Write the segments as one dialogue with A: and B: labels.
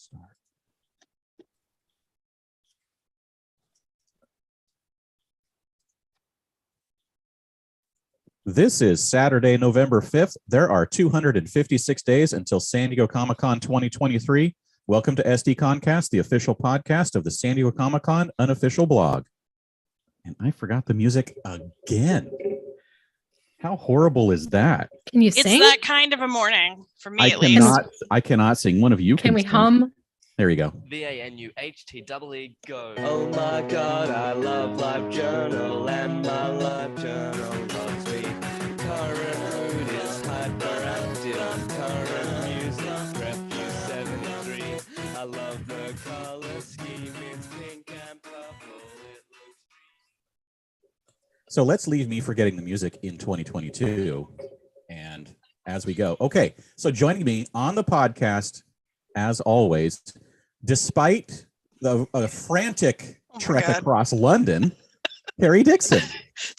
A: Start. This is Saturday, November 5th. There are 256 days until San Diego Comic-Con 2023. Welcome to SDConCast, the official podcast of the San Diego Comic-Con unofficial blog. And I forgot the music again. How horrible is that?
B: Can you sing?
C: It's that kind of a morning for me, at least.
A: I cannot sing. One of you
B: Can we
A: sing.
B: hum?
A: There you go.
D: VANUHTEE, go. Oh my God, I love Live Journal, and my Live Journal loves me. Current mood is hyperactive. Current music, Refuse 73. I love the color scheme. It's pink and purple.
A: So let's leave me forgetting the music in 2022. And as we go. Okay, so joining me on the podcast, as always, despite the frantic trek across London, Carrie Dixon.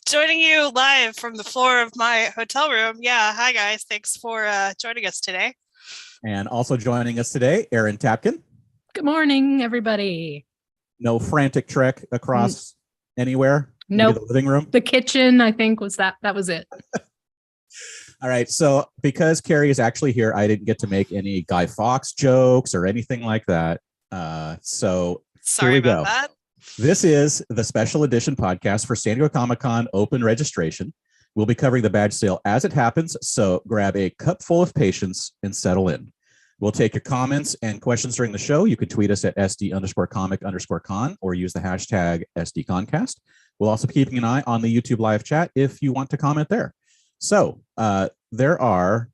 C: Joining you live from the floor of my hotel room. Yeah, hi guys. Thanks for joining us today.
A: And also joining us today, Erin Tapkin.
B: Good morning, everybody.
A: No frantic trek across anywhere?
B: Nope.
A: The living room?
B: The kitchen, I think, was that was it.
A: All right. So because Carrie is actually here, I didn't get to make any Guy Fawkes jokes or anything like that. So
C: sorry
A: here we
C: about
A: go.
C: that.
A: This is the special edition podcast for San Diego Comic-Con open registration. We'll be covering the badge sale as it happens. So grab a cup full of patience and settle in. We'll take your comments and questions during the show. You can tweet us at SD_comic_con or use the hashtag SDConCast. We'll also be keeping an eye on the YouTube live chat if you want to comment there. So there are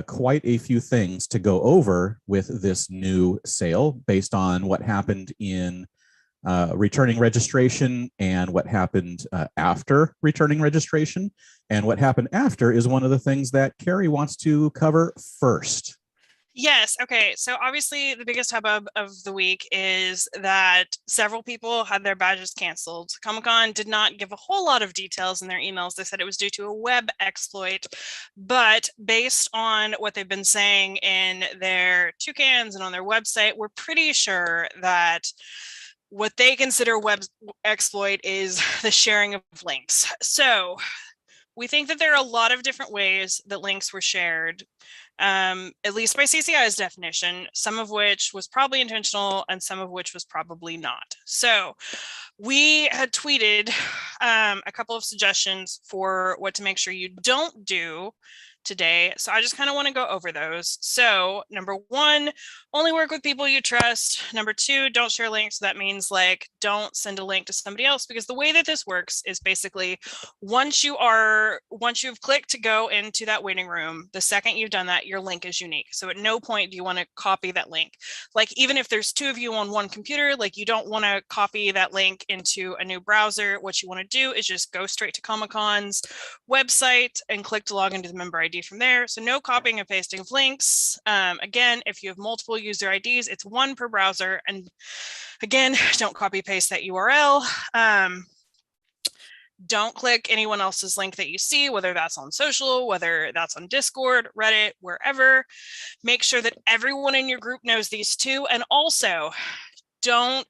A: quite a few things to go over with this new sale based on what happened in returning registration and what happened after returning registration. And what happened after is one of the things that Carrie wants to cover first.
C: Yes. Okay. So obviously the biggest hubbub of the week is that several people had their badges canceled. Comic-Con did not give a whole lot of details in their emails. They said it was due to a web exploit, but based on what they've been saying in their toucans and on their website, we're pretty sure that what they consider web exploit is the sharing of links. So we think that there are a lot of different ways that links were shared, at least by CCI's definition, some of which was probably intentional and some of which was probably not. So we had tweeted a couple of suggestions for what to make sure you don't do today. So I just kind of want to go over those. So number one, only work with people you trust. Number two, don't share links. That means like don't send a link to somebody else, because the way that this works is basically once you've clicked to go into that waiting room, the second you've done that, your link is unique. So at no point do you want to copy that link. Like even if there's two of you on one computer, like you don't want to copy that link into a new browser. What you want to do is just go straight to Comic-Con's website and click to log into the member ID from there. So no copying and pasting of links. Again, if you have multiple user IDs, it's one per browser. And again, don't copy paste that URL. Don't click anyone else's link that you see, whether that's on social, whether that's on Discord, Reddit, wherever. Make sure that everyone in your group knows these too. And also,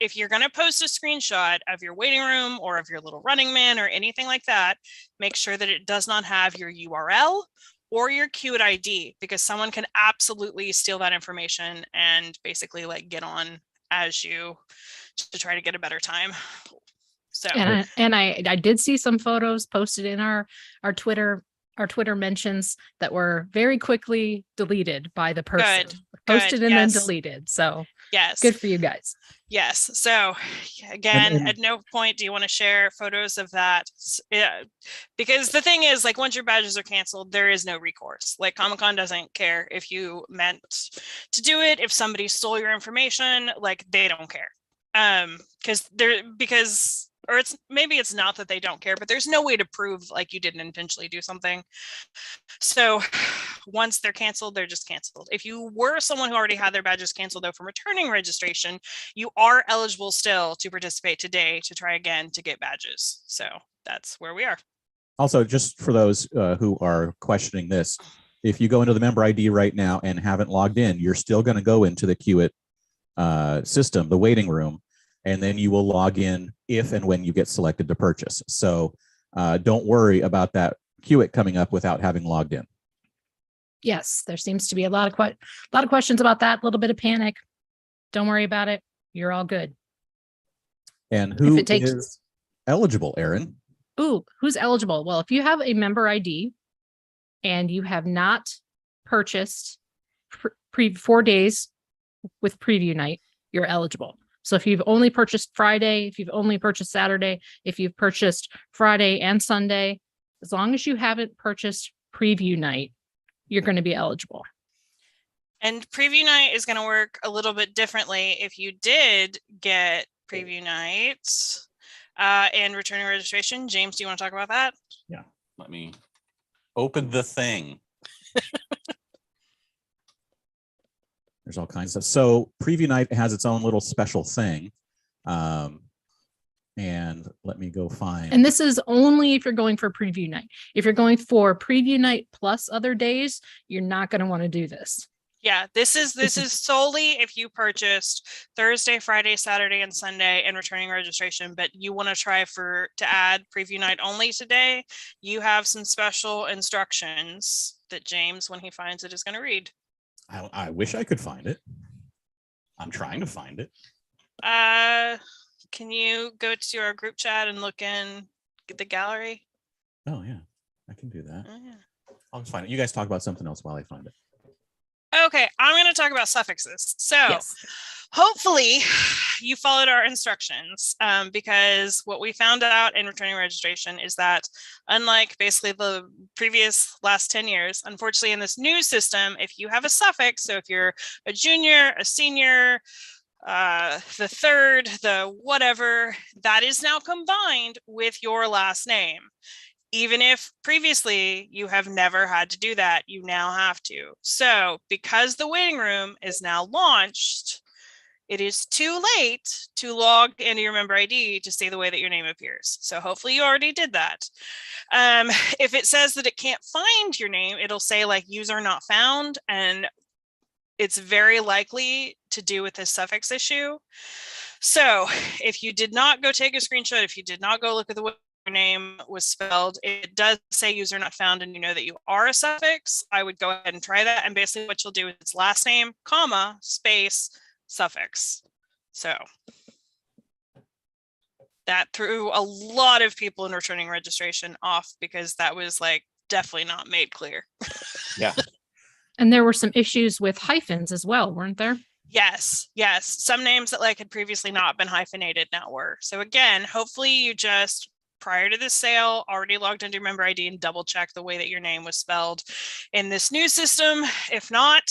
C: if you're going to post a screenshot of your waiting room or of your little Running Man or anything like that, make sure that it does not have your URL or your queued ID, because someone can absolutely steal that information and basically like get on as you to try to get a better time. So
B: and I did see some photos posted in our Twitter mentions that were very quickly deleted by the person. Posted and then deleted. So
C: yes,
B: good for you guys.
C: Yes. So again, at no point do you want to share photos of that. Yeah, because the thing is, like, once your badges are canceled, there is no recourse. Like Comic-Con doesn't care if you meant to do it. If somebody stole your information, like they don't care. Or maybe it's not that they don't care, but there's no way to prove like you didn't intentionally do something. So once they're canceled, they're just canceled. If you were someone who already had their badges canceled though from returning registration, you are eligible still to participate today to try again to get badges. So that's where we are.
A: Also, just for those who are questioning this, if you go into the member ID right now and haven't logged in, you're still going to go into the Queue It system, the waiting room, and then you will log in if and when you get selected to purchase. So don't worry about that Hewitt coming up without having logged in.
B: Yes, there seems to be a lot of questions about that. A little bit of panic. Don't worry about it. You're all good.
A: And who is eligible, Erin?
B: Ooh, who's eligible? Well, if you have a member ID and you have not purchased 4 days with preview night, you're eligible. So if you've only purchased Friday, if you've only purchased Saturday, if you've purchased Friday and Sunday, as long as you haven't purchased preview night, you're going to be eligible.
C: And preview night is going to work a little bit differently if you did get preview nights and returning registration. James, do you want to talk about that?
A: Yeah, let me open the thing. There's all kinds of stuff. So preview night has its own little special thing. And let me go find.
B: And this is only if you're going for preview night. If you're going for preview night plus other days, you're not going to want to do this.
C: Yeah, this is solely if you purchased Thursday, Friday, Saturday, and Sunday and returning registration, but you want to try to add preview night only today. You have some special instructions that James, when he finds it, is going to read.
A: I wish I could find it. I'm trying to find it.
C: Can you go to our group chat and look in the gallery?
A: Oh yeah, I can do that.
C: Oh, yeah.
A: I'll find it. You guys talk about something else while I find it.
C: Okay, I'm going to talk about suffixes. So
B: Yes.
C: Hopefully you followed our instructions, because what we found out in returning registration is that unlike basically the previous last 10 years, unfortunately in this new system, if you have a suffix, so if you're a junior, a senior, the third, the whatever, that is now combined with your last name. Even if previously you have never had to do that, you now have to. So because the waiting room is now launched, it is too late to log into your member ID to see the way that your name appears. So hopefully you already did that. If it says that it can't find your name, it'll say like user not found, and it's very likely to do with this suffix issue. So if you did not go take a screenshot, if you did not go look at the way your name was spelled, it does say user not found, and you know that you are a suffix, I would go ahead and try that. And basically what you'll do is last name, comma, space, suffix. So that threw a lot of people in returning registration off, because that was like definitely not made clear.
A: Yeah.
B: And there were some issues with hyphens as well, weren't there?
C: Yes. Some names that like had previously not been hyphenated now were. So again, hopefully you just prior to this sale already logged into your member ID and double check the way that your name was spelled in this new system. If not,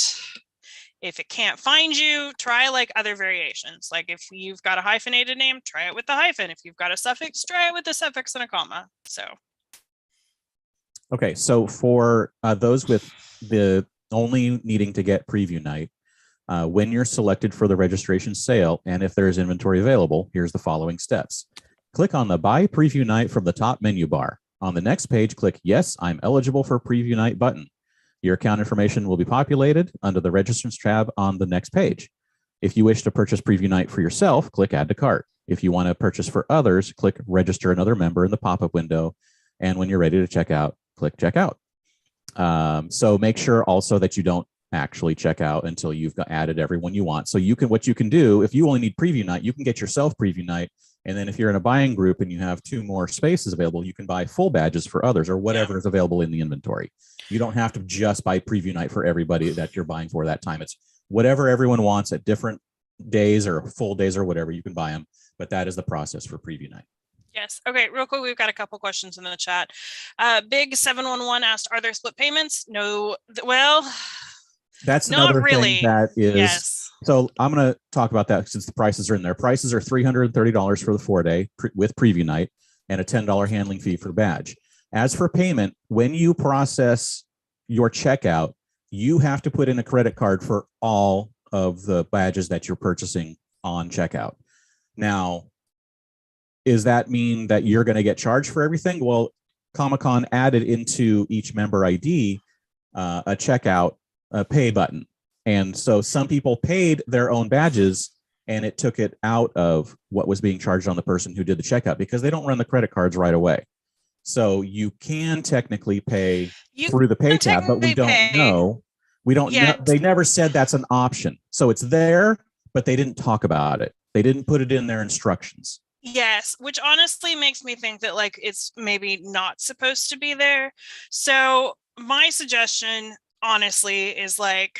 C: if it can't find you, try like other variations. Like if you've got a hyphenated name, try it with the hyphen. If you've got a suffix, try it with the suffix and a comma. So.
A: Okay, so for those with the only needing to get preview night, when you're selected for the registration sale, and if there's inventory available, here's the following steps. Click on the Buy Preview Night from the top menu bar. On the next page, click Yes, I'm eligible for Preview Night button. Your account information will be populated under the Registrants tab on the next page. If you wish to purchase Preview Night for yourself, click Add to Cart. If you want to purchase for others, click Register Another Member in the pop-up window. And when you're ready to check out, click Checkout. So make sure also that you don't actually check out until you've added everyone you want. So what you can do, if you only need Preview Night, you can get yourself Preview Night. And then if you're in a buying group and you have 2 more spaces available, you can buy full badges for others or whatever is available in the inventory. You don't have to just buy Preview Night for everybody that you're buying for that time. It's whatever everyone wants at different days or full days or whatever, you can buy them. But that is the process for Preview Night.
C: Yes. Okay. Real quick, we've got a couple questions in the chat. Big 711 asked, "Are there split payments?" No. Well,
A: that's
C: not
A: another
C: really.
A: thing that is.
C: Yes.
A: So I'm going to talk about that since the prices are in there. Prices are $330 for the 4-day with Preview Night and a $10 handling fee for badge. As for payment, when you process your checkout, you have to put in a credit card for all of the badges that you're purchasing on checkout. Now, does that mean that you're going to get charged for everything? Well, Comic-Con added into each member ID a checkout pay button. And so some people paid their own badges and it took it out of what was being charged on the person who did the checkout because they don't run the credit cards right away. So you can technically pay
C: You
A: through the pay
C: can
A: tab, but we don't
C: technically pay.
A: know. We don't know.
C: Yet.
A: They never said that's an option. So it's there, but they didn't talk about it. They didn't put it in their instructions.
C: Yes, which honestly makes me think that like it's maybe not supposed to be there. So my suggestion honestly is like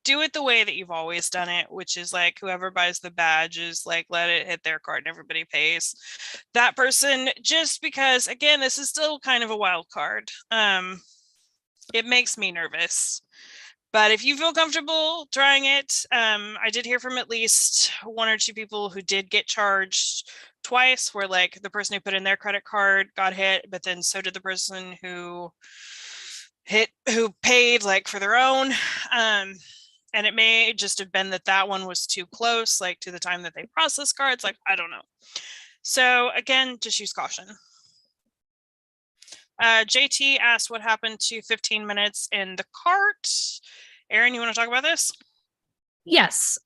C: do it the way that you've always done it, which is like whoever buys the badges, like let it hit their card and everybody pays that person, just because again, this is still kind of a wild card. It makes me nervous. But if you feel comfortable trying it, I did hear from at least one or two people who did get charged twice, where like the person who put in their credit card got hit, but then so did the person who paid like for their own. And it may just have been that one was too close, like to the time that they process cards. Like, I don't know. So again, just use caution. JT asked what happened to 15 minutes in the cart. Erin, you want to talk about this?
B: Yes.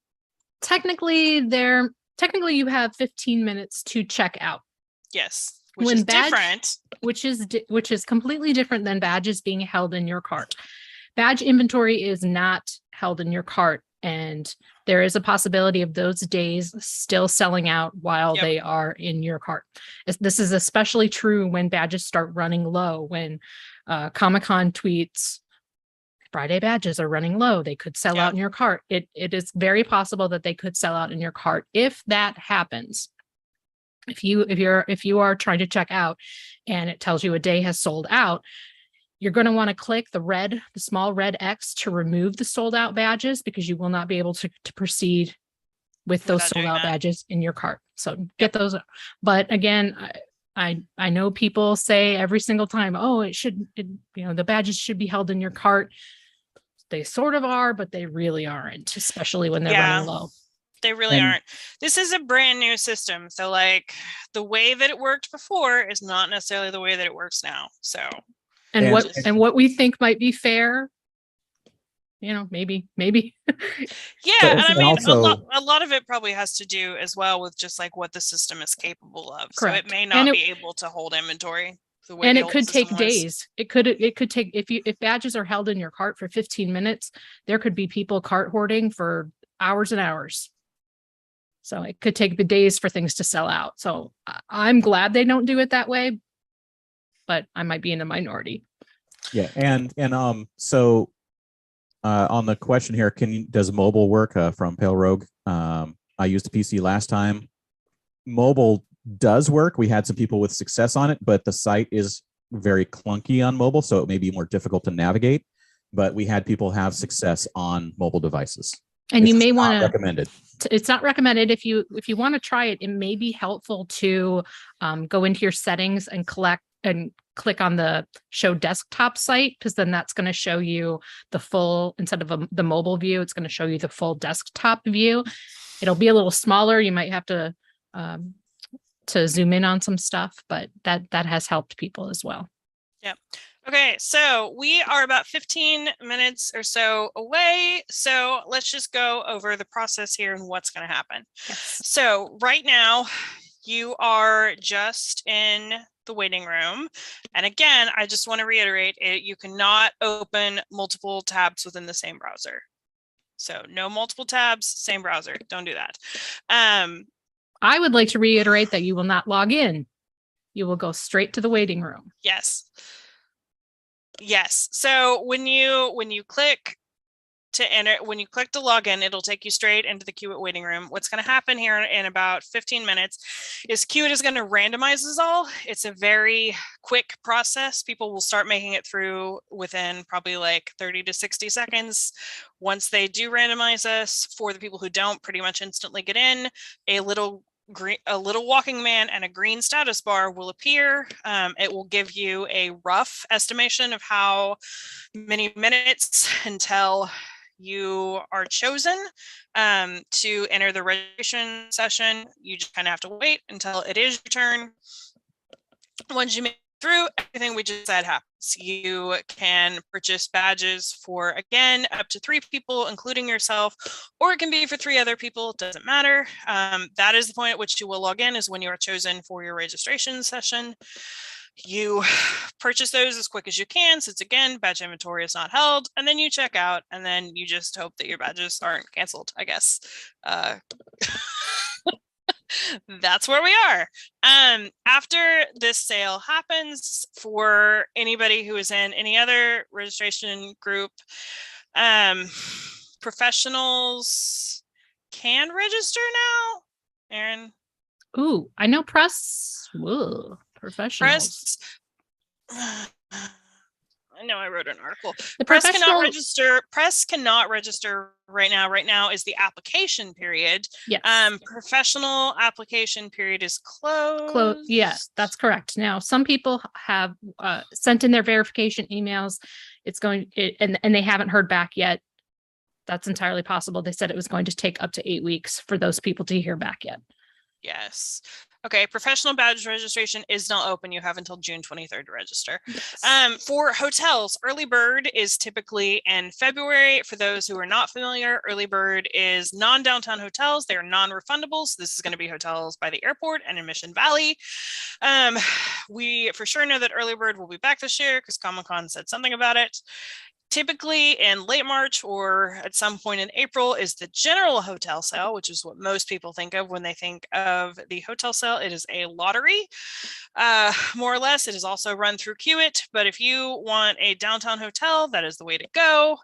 B: Technically you have 15 minutes to check out.
C: Yes. Which is different.
B: Which is completely different than badges being held in your cart. Badge inventory is not held in your cart, and there is a possibility of those days still selling out while they are in your cart. This is especially true when badges start running low, when Comic-Con tweets, Friday badges are running low. They could sell out in your cart. It is very possible that they could sell out in your cart. If that happens, if you are trying to check out and it tells you a day has sold out, you're going to want to click the small red X to remove the sold out badges, because you will not be able to proceed with those sold out badges in your cart. So get those. But again, I know people say every single time, oh, the badges should be held in your cart. They sort of are, but they really aren't, especially when they're running low.
C: They really aren't. This is a brand new system. So like the way that it worked before is not necessarily the way that it works now. So
B: And what we think might be fair, maybe.
C: Yeah, and I mean, also, a lot of it probably has to do as well with just like what the system is capable of. Correct. So it may not be able to hold inventory the way. And it could take days. It could take if badges are held in your cart for 15 minutes, there could be people cart hoarding for hours and hours. So it could take the days for things to sell out. So I'm glad they don't do it that way, but I might be in the minority.
A: Yeah, and so on the question here, does mobile work from Pale Rogue? I used a PC last time. Mobile does work. We had some people with success on it, but the site is very clunky on mobile, so it may be more difficult to navigate. But we had people have success on mobile devices.
B: And you may want to
A: recommend it.
B: It's not recommended. If you want to try it, it may be helpful to go into your settings and click on the show desktop site, because then that's going to show you the full, instead of the mobile view, it's going to show you the full desktop view. It'll be a little smaller. You might have to zoom in on some stuff, but that has helped people as well.
C: Yeah. Okay, so we are about 15 minutes or so away. So let's just go over the process here and what's going to happen. Yes. So right now you are just in the waiting room. And again, I just want to reiterate it. You cannot open multiple tabs within the same browser. So no multiple tabs, same browser. Don't do that.
B: I would like to reiterate that you will not log in. You will go straight to the waiting room.
C: Yes. Yes. So when you click to enter, when you click to log in, it'll take you straight into the Queue It waiting room. What's going to happen here in about 15 minutes is Queue It is going to randomize us all. It's a very quick process. People will start making it through within probably like 30 to 60 seconds. Once they do randomize us, for the people who don't, pretty much instantly get in, a little walking man and a green status bar will appear. It will give you a rough estimation of how many minutes until you are chosen to enter the registration session. You just kind of have to wait until it is your turn. Once you make through everything we just said happens. You can purchase badges for, again, up to 3 people, including yourself, or it can be for 3 other people. It doesn't matter. That is the point at which you will log in, is when you are chosen for your registration session. You purchase those as quick as you can, since again, badge inventory is not held, and then you check out, and then you just hope that your badges aren't canceled, I guess. That's where we are. After this sale happens, for anybody who is in any other registration group, professionals can register now. Aaron?
B: Ooh, I know press. Whoa, professionals.
C: I know I wrote an article.
B: The
C: Press
B: professional-
C: cannot register. Press cannot register right now. Right now is the application period.
B: Yes.
C: Professional application period is closed.
B: Yes, that's correct. Now, some people have sent in their verification emails. And they haven't heard back yet. That's entirely possible. They said it was going to take up to 8 weeks for those people to hear back yet.
C: Yes. Okay. Professional badge registration is not open. You have until June 23rd to register.
B: Yes.
C: For hotels, early bird is typically in February. For those who are not familiar, early bird is non-downtown hotels. They are non-refundable. So this is going to be hotels by the airport and in Mission Valley. We for sure know that early bird will be back this year because Comic-Con said something about it. Typically in late March or at some point in April is the general hotel sale, which is what most people think of when they think of the hotel sale. It is a lottery, more or less. It is also run through Kiewit, but if you want a downtown hotel, that is the way to go.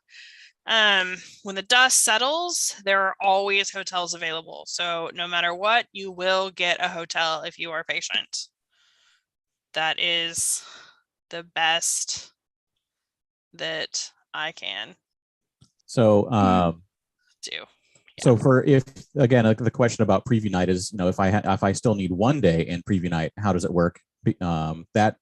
C: When the dust settles, there are always hotels available. So no matter what, you will get a hotel if you are patient. That is the best that I can
A: So,
C: do.
A: so for if again the question about preview night is, if I still need 1 day in preview night, how does it work? That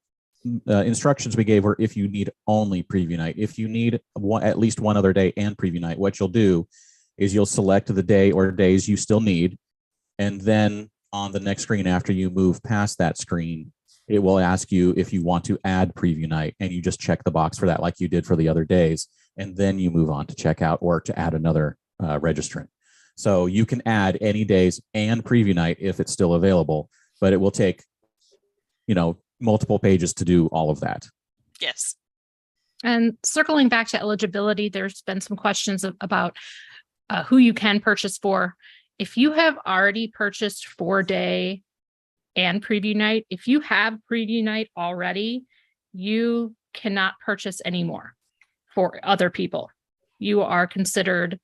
A: instructions we gave were if you need only preview night. If you need at least 1 other day and preview night, what you'll do is you'll select the day or days you still need, and then on the next screen after you move past that screen, it will ask you if you want to add preview night, and you just check the box for that like you did for the other days, and then you move on to checkout or to add another registrant. So you can add any days and preview night if it's still available, but it will take, multiple pages to do all of that.
C: Yes.
B: And circling back to eligibility, there's been some questions about who you can purchase for. If you have already purchased 4-day and preview night, if you have preview night already, you cannot purchase anymore for other people. You are considered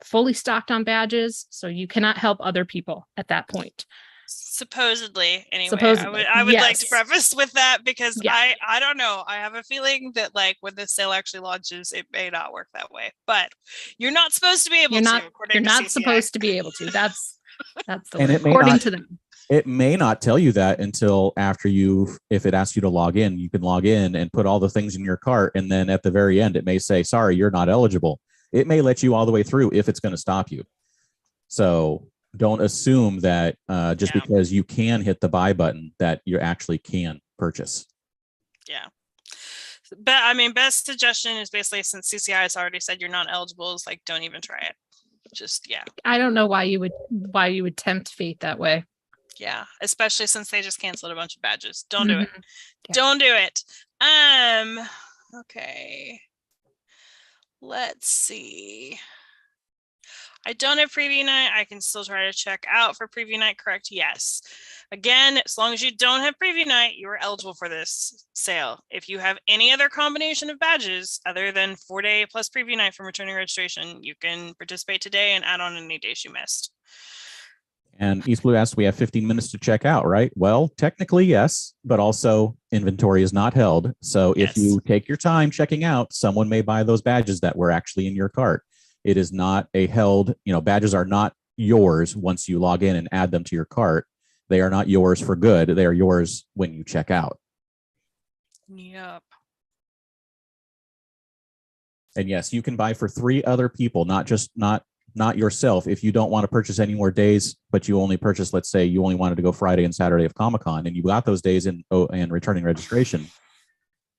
B: fully stocked on badges, so you cannot help other people at that point.
C: Supposedly, anyway.
B: Supposedly,
C: I would
B: yes.
C: like to preface with that because
B: Yeah.
C: I don't know. I have a feeling that when the sale actually launches, it may not work that way. But you're not supposed to be able to.
B: You're not
C: CCI.
B: supposed to be able to. That's the
A: And
B: way,
A: it may
B: according
A: not-
B: to them.
A: It may not tell you that until after if it asks you to log in, you can log in and put all the things in your cart. And then at the very end, it may say, sorry, you're not eligible. It may let you all the way through if it's going to stop you. So don't assume that just because you can hit the buy button that you actually can purchase.
C: Yeah. But best suggestion is basically, since CCI has already said you're not eligible, is don't even try it. Just,
B: I don't know why you would tempt fate that way.
C: Yeah, especially since they just canceled a bunch of badges. Don't do it.
B: Yeah.
C: Don't do it. Okay. Let's see. I don't have preview night. I can still try to check out for preview night, correct? Yes. Again, as long as you don't have preview night, you are eligible for this sale. If you have any other combination of badges other than 4-day plus preview night from returning registration, you can participate today and add on any days you missed.
A: And East Blue asks, we have 15 minutes to check out, right? Well, technically, yes, but also inventory is not held. So if you take your time checking out, someone may buy those badges that were actually in your cart. It is not a held, badges are not yours once you log in and add them to your cart. They are not yours for good. They are yours when you check out.
C: Yep.
A: And yes, you can buy for 3 other people, not not yourself. If you don't want to purchase any more days, but you only purchase, let's say you only wanted to go Friday and Saturday of Comic-Con, and you got those days in and returning registration,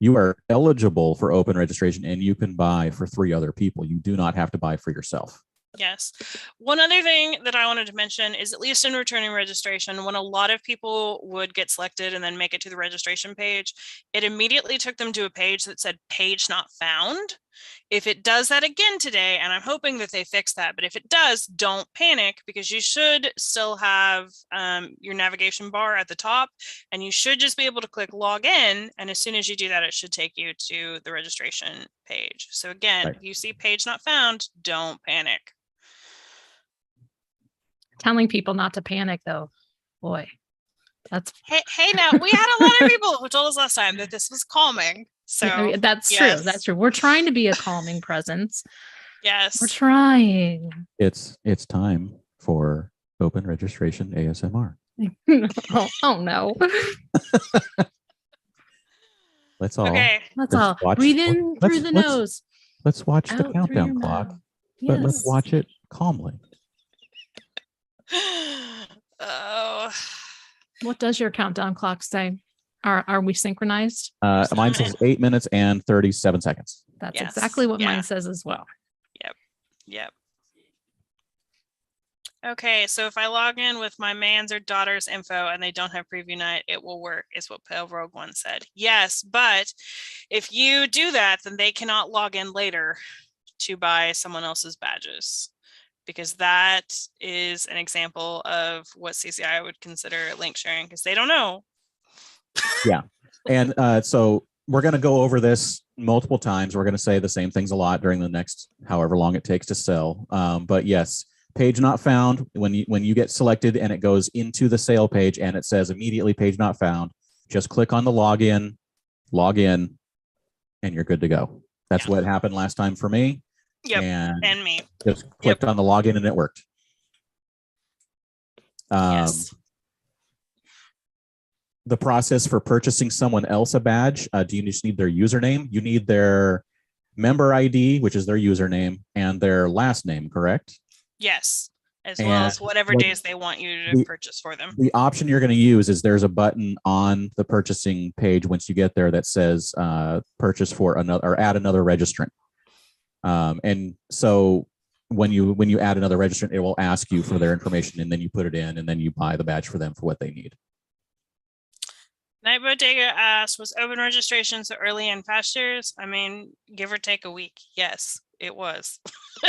A: you are eligible for open registration, and you can buy for 3 other people. You do not have to buy for yourself.
C: Yes. One other thing that I wanted to mention is, at least in returning registration, when a lot of people would get selected and then make it to the registration page, it immediately took them to a page that said page not found. If it does that again today, and I'm hoping that they fix that, but if it does, don't panic, because you should still have your navigation bar at the top, and you should just be able to click log in. And as soon as you do that, it should take you to the registration page. So again,
A: Right.
C: if you see page not found, don't panic.
B: Telling people not to panic, though, boy, that's
C: Hey, now we had a lot of people who told us last time that this was calming. So
B: I mean, that's
C: yes.
B: true. That's true. We're trying to be a calming presence.
C: Yes.
B: We're trying.
A: It's time for open registration ASMR.
B: oh no.
A: Let's all
C: Okay.
B: Let's
A: Let's
B: all
A: watch-
B: breathe in
A: let's-
B: through the
A: let's-
B: nose.
A: let's watch the
B: Out through
A: countdown
B: your
A: clock,
B: mouth.
A: but let's
B: Yes.
A: watch it calmly.
C: Oh.
B: What does your countdown clock say? Are we synchronized?
A: Mine says 8 minutes and 37 seconds.
B: That's
C: Yes.
B: exactly what
C: Yeah.
B: mine says as well.
C: Yep. Okay, so if I log in with my man's or daughter's info and they don't have preview night, it will work, is what Pale Rogue One said. Yes, but if you do that, then they cannot log in later to buy someone else's badges, because that is an example of what CCI would consider link sharing, because they don't know.
A: And so we're going to go over this multiple times. We're going to say the same things a lot during the next however long it takes to sell. But yes, page not found. When you get selected and it goes into the sale page and it says immediately page not found, just click on the login, log in, and you're good to go. That's what happened last time for me.
C: Yep,
A: And
C: me.
A: just clicked on the login and it worked.
C: Yes.
A: The process for purchasing someone else a badge, do you just need their username? You need their member ID, which is their username, and their last name, correct?
C: Yes, as well as whatever
A: what-
C: days they want you to purchase for them.
A: The option you're going to use is there's a button on the purchasing page once you get there that says purchase for another or add another registrant. And so when you add another registrant, it will ask you for their information, and then you put it in, and then you buy the badge for them for what they need.
C: Night Bodega asked, was open registration so early in past years? I mean, give or take a week. Yes, it was.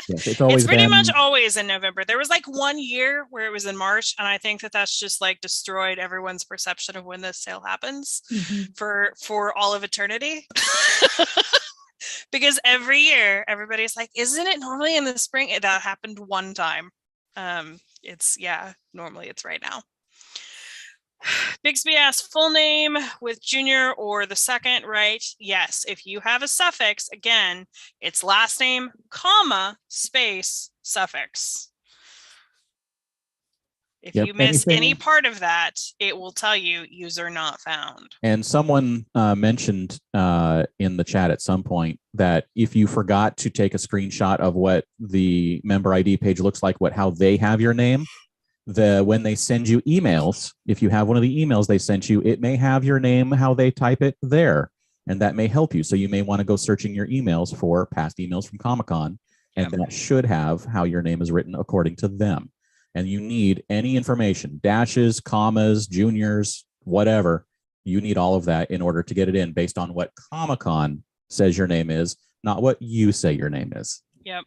A: Yes, it's always
C: It's pretty
A: been,
C: much always in November. There was like 1 year where it was in March, and I think that that's just like destroyed everyone's perception of when this sale happens for all of eternity. Because every year everybody's like, isn't it normally in the spring? That happened one time. Normally it's right now. Bixby asked, full name with junior or the second, right? Yes. If you have a suffix, again, it's last name, comma, space, suffix. If
A: Yep,
C: you miss any
A: anything-
C: part of that, it will tell you user not found.
A: And someone mentioned in the chat at some point that if you forgot to take a screenshot of what the member ID page looks like, how they have your name, when they send you emails, if you have one of the emails they sent you, it may have your name, how they type it there, and that may help you. So you may want to go searching your emails for past emails from Comic-Con, and that should have how your name is written according to them. And you need any information, dashes, commas, juniors, whatever. You need all of that in order to get it in based on what Comic-Con says your name is, not what you say your name is.
C: Yep.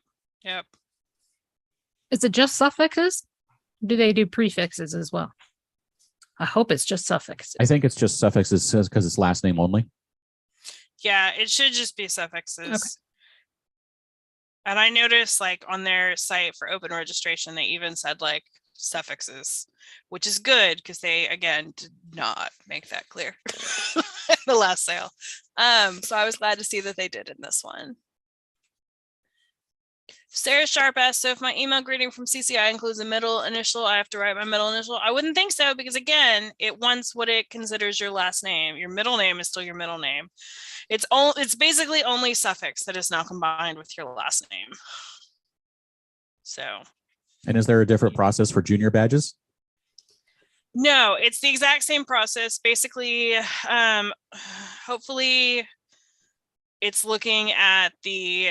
B: Is it just suffixes? Do they do prefixes as well? I hope it's just suffixes.
A: I think it's just suffixes because it's last name only.
C: Yeah, it should just be suffixes.
B: Okay.
C: And I noticed like on their site for open registration, they even said like suffixes, which is good because they, again, did not make that clear in the last sale. So I was glad to see that they did in this one. Sarah Sharp asked, so if my email greeting from CCI includes a middle initial, I have to write my middle initial? I wouldn't think so, because again, it wants what it considers your last name. Your middle name is still your middle name. It's basically only suffix that is now combined with your last name. So
A: And is there a different process for junior badges?
C: no, it's the exact same process. Basically, hopefully it's looking at the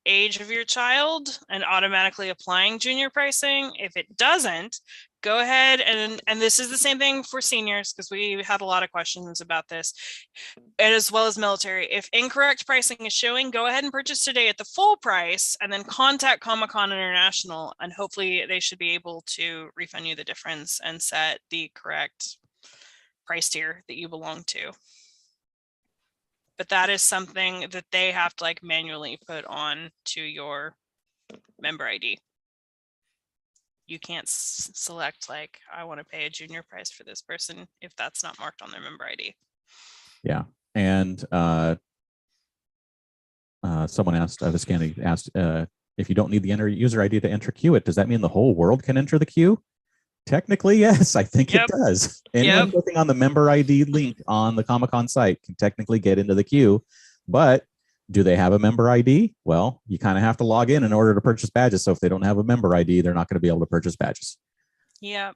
C: age of your child and automatically applying junior pricing. If it doesn't, go ahead and this is the same thing for seniors, because we had a lot of questions about this, and as well as military. If incorrect pricing is showing, go ahead and purchase today at the full price and then contact Comic-Con International, and hopefully they should be able to refund you the difference and set the correct price tier that you belong to. But that is something that they have to like manually put on to your member ID. You can't select like, I want to pay a junior price for this person if that's not marked on their member ID.
A: Yeah. And someone asked, Viscandy asked, if you don't need the user ID to enter queue it, does that mean the whole world can enter the queue? Technically, yes, I think it does. Anyone clicking on the member ID link on the Comic-Con site can technically get into the queue, but do they have a member ID? Well, you kind of have to log in order to purchase badges. So if they don't have a member ID, they're not going to be able to purchase badges.
C: Yep.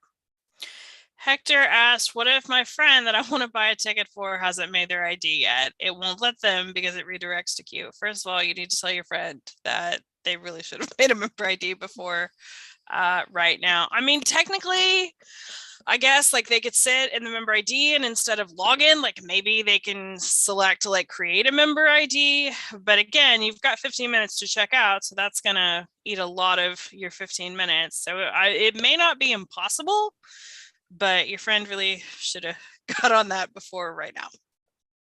C: Hector asked, what if my friend that I want to buy a ticket for hasn't made their ID yet? It won't let them because it redirects to queue. First of all, you need to tell your friend that they really should have made a member ID before right now. I mean, technically, I guess like they could sit in the member ID and instead of login, like maybe they can select to like create a member ID. But again, you've got 15 minutes to check out. So that's going to eat a lot of your 15 minutes. So it may not be impossible, but your friend really should have got on that before right now.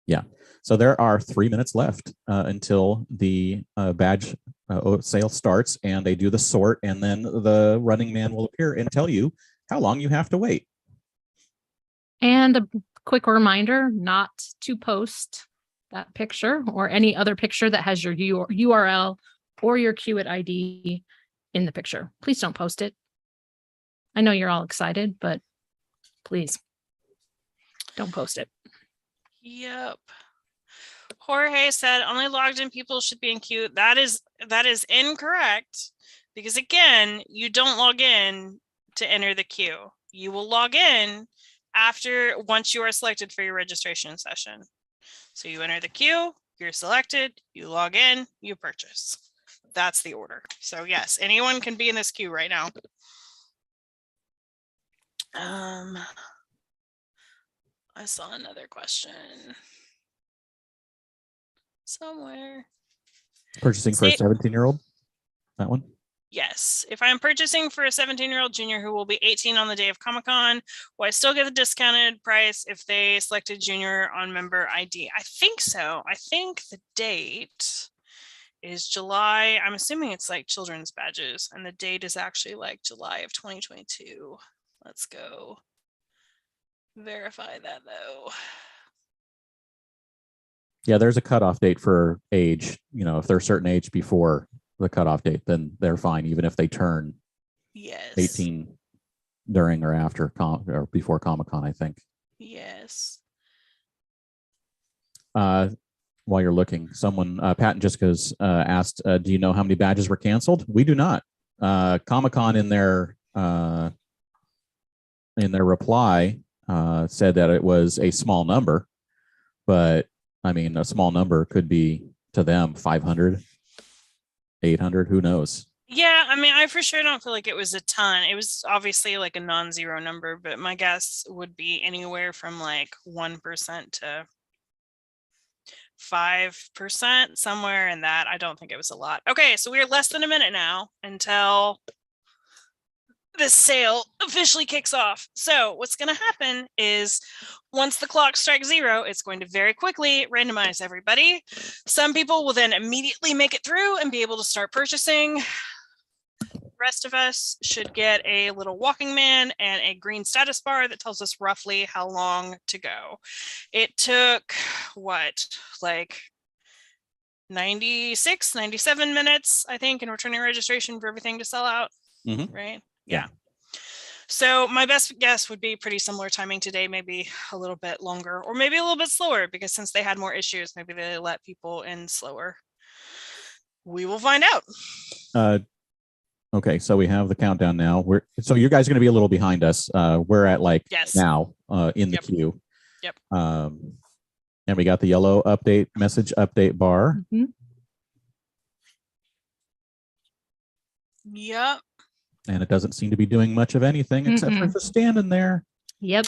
A: Yeah. So there are 3 minutes left until the badge sale starts, and they do the sort, and then the running man will appear and tell you how long you have to wait.
B: And a quick reminder not to post that picture or any other picture that has your URL or your Queue-it ID in the picture. Please don't post it. I know you're all excited, but please don't post it.
C: Yep. Jorge said only logged in people should be in queue. That is incorrect, because again, you don't log in to enter the queue. You will log in once you are selected for your registration session. So you enter the queue, you're selected, you log in, you purchase. That's the order. So yes, anyone can be in this queue right now. I saw another question somewhere.
A: Purchasing for a 17-year-old? That one?
C: Yes. If I'm purchasing for a 17-year-old junior who will be 18 on the day of Comic-Con, will I still get the discounted price if they selected junior on member ID? I think so. I think the date is July. I'm assuming it's like children's badges, and the date is actually like July of 2022. Let's go verify that though.
A: Yeah, there's a cutoff date for age. You know, if they're a certain age before the cutoff date, then they're fine, even if they turn 18 during or after or before Comic-Con, I think.
C: Yes.
A: While you're looking, someone, Pat and Jessica's asked, do you know how many badges were canceled? We do not. Comic-Con in their reply said that it was a small number, but I mean, a small number could be to them 500, 800, who knows?
C: Yeah, I mean, I for sure don't feel like it was a ton. It was obviously like a non-zero number, but my guess would be anywhere from like 1% to 5%, somewhere in that. I don't think it was a lot. Okay, so we're less than a minute now until the sale officially kicks off. So what's going to happen is once the clock strikes 0, it's going to very quickly randomize everybody. Some people will then immediately make it through and be able to start purchasing. The rest of us should get a little walking man and a green status bar that tells us roughly how long to go. It took what, like 96, 97 minutes, I think, in returning registration for everything to sell out, right? Yeah. So my best guess would be pretty similar timing today, maybe a little bit longer or maybe a little bit slower, because since they had more issues, maybe they let people in slower. We will find out.
A: Okay, so we have the countdown now. So you guys are going to be a little behind us. We're at like
C: Yes.
A: now in the
C: Yep.
A: queue.
C: Yep.
A: And we got the yellow message update bar.
B: Mhm.
C: Yep.
A: And it doesn't seem to be doing much of anything except for
B: Mm-mm.
A: just standing there.
B: Yep.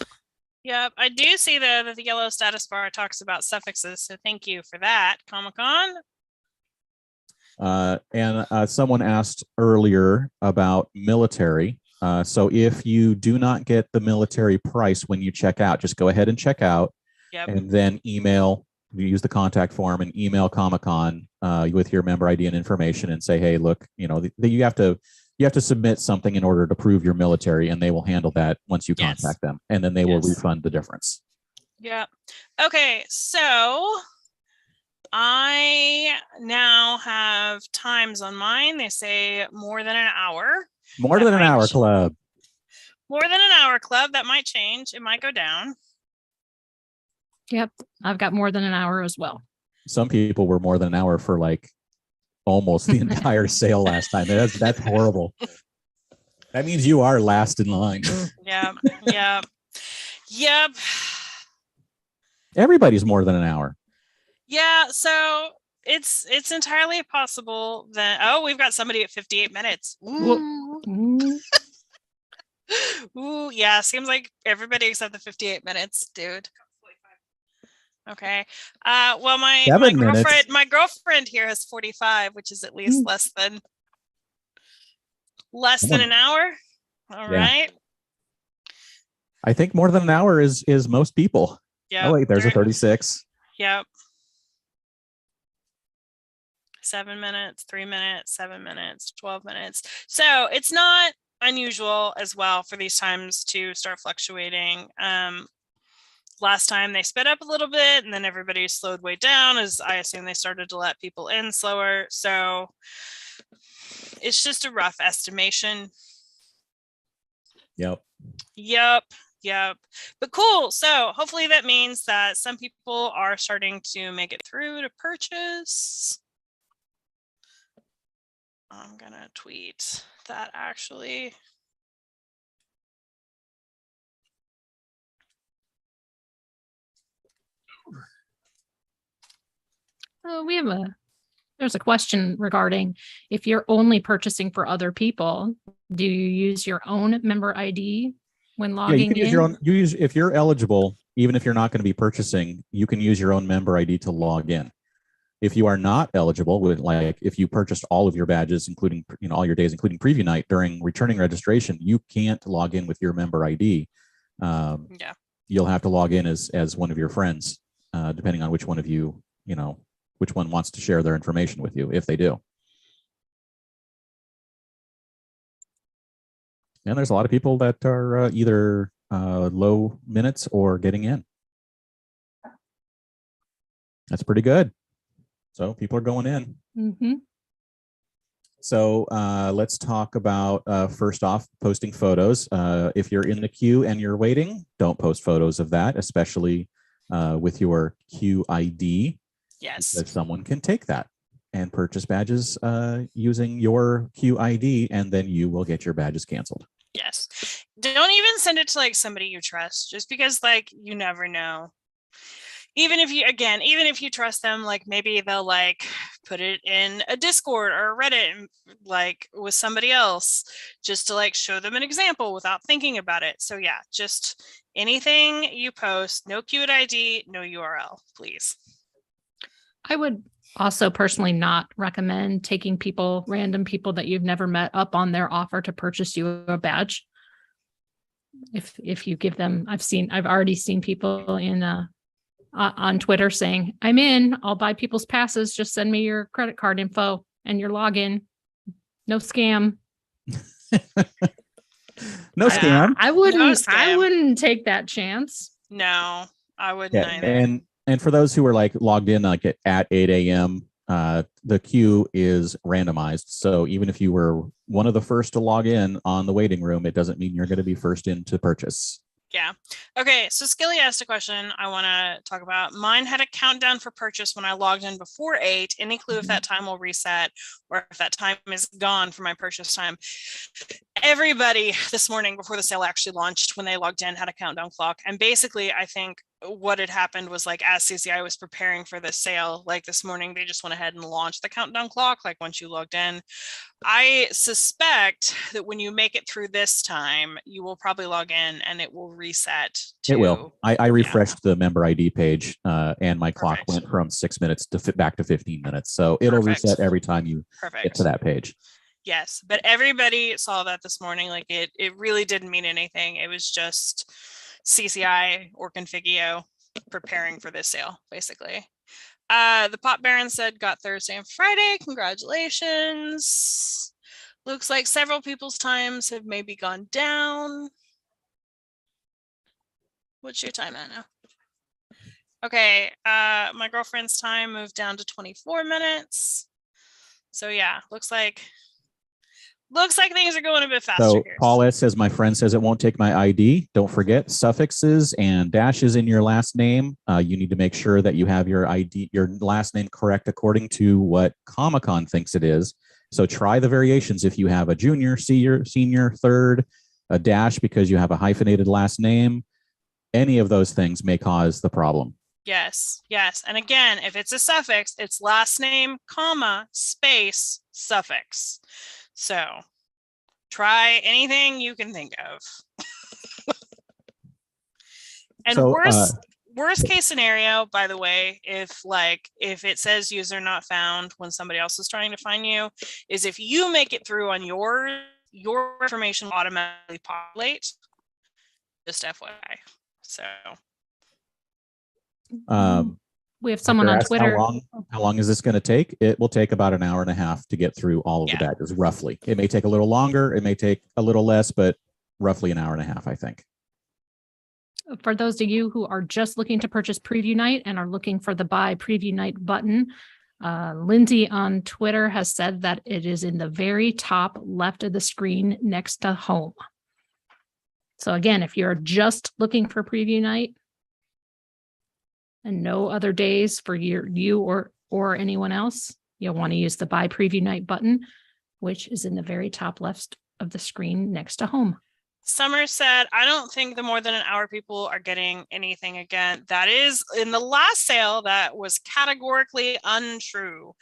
C: Yep. I do see that the yellow status bar talks about suffixes. So thank you for that, Comic-Con.
A: And someone asked earlier about military. So if you do not get the military price when you check out, just go ahead and check out.
C: Yep.
A: And then use the contact form and email Comic-Con with your member ID and information and say, hey, look, you have to submit something in order to prove your military, and they will handle that once you
C: Yes.
A: contact them, and then they will
C: Yes.
A: refund the difference.
C: Yeah. Okay. So I now have times on mine. They say more than an hour.
A: More
C: That
A: than an
C: might
A: hour
C: ch-
A: club.
C: More than an hour club. That might change. It might go down.
B: Yep. I've got more than an hour as well.
A: Some people were more than an hour for like almost the entire sale last time. That's horrible. That means you are last in line.
C: Yep. Yep. Yep.
A: Everybody's more than an hour.
C: Yeah. So it's entirely possible that we've got somebody at 58 minutes. Ooh.
B: Mm.
C: Ooh, yeah, seems like everybody except the 58 minutes, dude. Okay. Well, my
A: 7 minutes.
C: girlfriend here has 45, which is at least less than an hour. All
A: Yeah.
C: right.
A: I think more than an hour is most people.
C: Yeah.
A: Oh wait, there's a 36.
C: Yep. 7 minutes, 3 minutes, 7 minutes, 12 minutes. So it's not unusual as well for these times to start fluctuating. Last time they sped up a little bit and then everybody slowed way down, as I assume they started to let people in slower. So it's just a rough estimation.
A: Yep.
C: But cool. So hopefully that means that some people are starting to make it through to purchase. I'm gonna tweet that actually.
B: There's a question regarding if you're only purchasing for other people, do you use your own member ID when logging
A: you can use
B: in?
A: your own. If you're eligible, even if you're not going to be purchasing, you can use your own member ID to log in. If you are not eligible, if you purchased all of your badges, including all your days, including preview night, during returning registration, you can't log in with your member ID. You'll have to log in as one of your friends, depending on which one of you, which one wants to share their information with you, if they do. And there's a lot of people that are either low minutes or getting in. That's pretty good. So people are going in.
B: Mm-hmm.
A: So let's talk about, first off, posting photos. If you're in the queue and you're waiting, don't post photos of that, especially with your queue ID.
C: Yes.
A: That someone can take that and purchase badges using your queue ID, and then you will get your badges canceled.
C: Yes. Don't even send it to somebody you trust, just because you never know. Even if you trust them, maybe they'll put it in a Discord or a Reddit with somebody else, just to show them an example without thinking about it. So yeah, just anything you post, no queued ID, no URL, please.
B: I would also personally not recommend taking random people that you've never met up on their offer to purchase you a badge. If you give them, I've already seen people on Twitter saying, I'm in, I'll buy people's passes. Just send me your credit card info and your login. No scam.
A: No scam.
B: I wouldn't take that chance.
C: No, I wouldn't either.
A: And for those who are logged in at 8 a.m., the queue is randomized. So even if you were one of the first to log in on the waiting room, it doesn't mean you're going to be first in to purchase.
C: Yeah. Okay. So Skilly asked a question I want to talk about. Mine had a countdown for purchase when I logged in before 8. Any clue if that time will reset or if that time is gone for my purchase time? Everybody this morning before the sale actually launched, when they logged in, had a countdown clock. And basically, I think what had happened was, like, as CCI was preparing for the sale, like this morning, they just went ahead and launched the countdown clock, like once you logged in. I suspect that when you make it through this time, you will probably log in and it will reset.
A: It will. I refreshed the member ID page and my clock
C: Perfect.
A: went from 6 minutes to back to 15 minutes. So it'll
C: Perfect.
A: reset every time you get to that page.
C: Yes, but everybody saw that this morning. Like it really didn't mean anything. It was just CCI or Configio preparing for this sale, basically. The Pop Baron said got Thursday and Friday. Congratulations. Looks like several people's times have maybe gone down. What's your time, Anna? Okay, my girlfriend's time moved down to 24 minutes. So yeah, looks like things are going a bit faster
A: So
C: here.
A: Paulette says, my friend says it won't take my ID. Don't forget suffixes and dashes in your last name. You need to make sure that you have your ID, your last name correct according to what Comic-Con thinks it is. So try the variations. If you have a junior, senior, third, a dash because you have a hyphenated last name, any of those things may cause the problem.
C: Yes, yes. And again, if it's a suffix, it's last name, comma, space, suffix. So try anything you can think of. And
A: So,
C: worst case scenario, by the way, if it says user not found when somebody else is trying to find you, is if you make it through on your information will automatically populate. Just FYI. So
B: we have someone on Twitter.
A: How long is this going to take? It will take about an hour and a half to get through all of the badges, roughly. It may take a little longer. It may take a little less, but roughly an hour and a half, I think.
B: For those of you who are just looking to purchase Preview Night and are looking for the Buy Preview Night button, Lindsay on Twitter has said that it is in the very top left of the screen next to Home. So again, if you're just looking for Preview Night and no other days for you or anyone else, you'll want to use the Buy Preview Night button, which is in the very top left of the screen next to Home.
C: Summer said, I don't think the more than an hour people are getting anything again. That is, in the last sale, that was categorically untrue.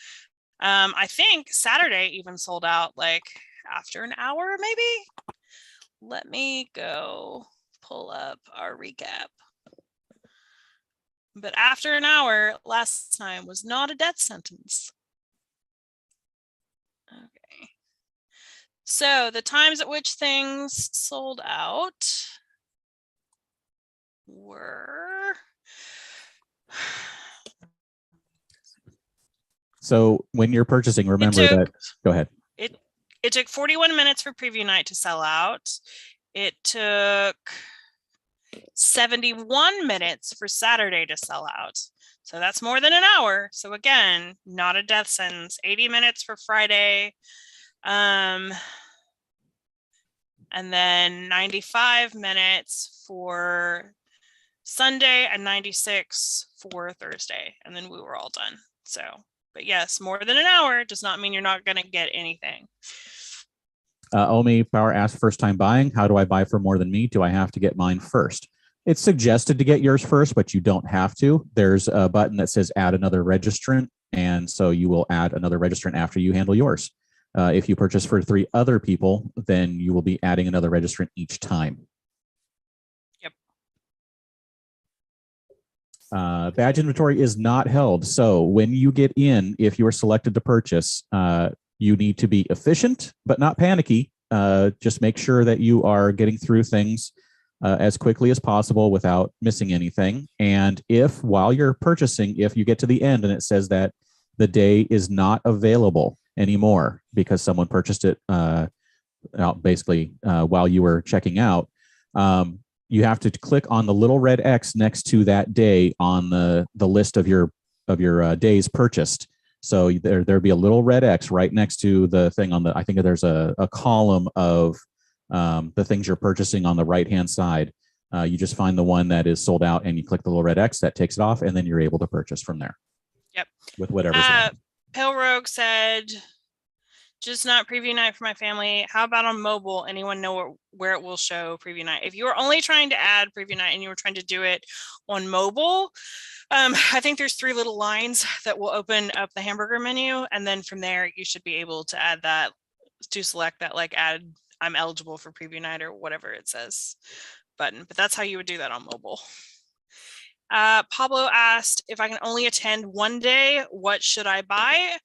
C: I think Saturday even sold out like after an hour, maybe. Let me go pull up our recap. But after an hour last time was not a death sentence. Okay. So the times at which things sold out were.
A: So when you're purchasing, remember that. Go ahead.
C: It took 41 minutes for Preview Night to sell out. It took 71 minutes for Saturday to sell out. So that's more than an hour. So again, not a death sentence. 80 minutes for Friday. And then 95 minutes for Sunday and 96 for Thursday. And then we were all done. So, but yes, more than an hour does not mean you're not going to get anything.
A: Omi Power asked, first time buying, how do I buy for more than me? Do I have to get mine first? It's suggested to get yours first, but you don't have to. There's a button that says add another registrant. And so you will add another registrant after you handle yours. If you purchase for 3 other people, then you will be adding another registrant each time.
C: Yep.
A: Badge inventory is not held. So when you get in, if you are selected to purchase, you need to be efficient, but not panicky. Just make sure that you are getting through things as quickly as possible without missing anything. And if while you're purchasing, if you get to the end and it says that the day is not available anymore because someone purchased it basically while you were checking out, you have to click on the little red X next to that day on the list of your days purchased. So there'd be a little red X right next to the thing on the, I think there's a column of the things you're purchasing on the right-hand side. You just find the one that is sold out and you click the little red X that takes it off, and then you're able to purchase from there.
C: Yep.
A: With whatever's left.
C: Pale Rogue said, just not preview night for my family. How about on mobile? Anyone know where it will show preview night? If you are only trying to add preview night and you were trying to do it on mobile, I think there's 3 little lines that will open up the hamburger menu. And then from there, you should be able to add that, to select that, like add, I'm eligible for preview night or whatever it says button. But that's how you would do that on mobile. Pablo asked, if I can only attend one day, what should I buy?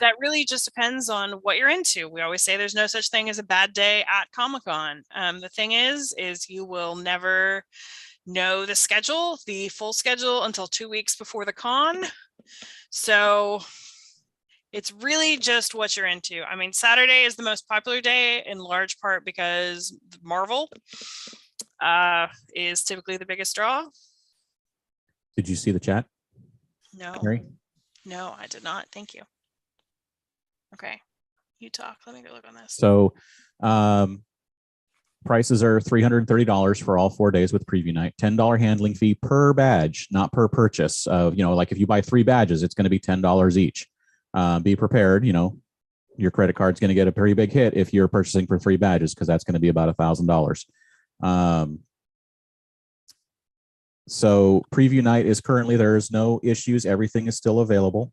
C: That really just depends on what you're into. We always say there's no such thing as a bad day at Comic-Con. The thing is you will never know the schedule, the full schedule, until 2 weeks before the con. So it's really just what you're into. I mean, Saturday is the most popular day in large part because Marvel is typically the biggest draw.
A: Did you see the chat?
C: No.
A: Mary?
C: No, I did not. Thank you. Okay. You talk. Let me go look on this.
A: So prices are $330 for all 4 days with preview night. $10 handling fee per badge, not per purchase. Like if you buy 3 badges, it's going to be $10 each. Be prepared. Your credit card's going to get a pretty big hit if you're purchasing for 3 badges, because that's going to be about $1,000. So preview night is currently, there's no issues. Everything is still available.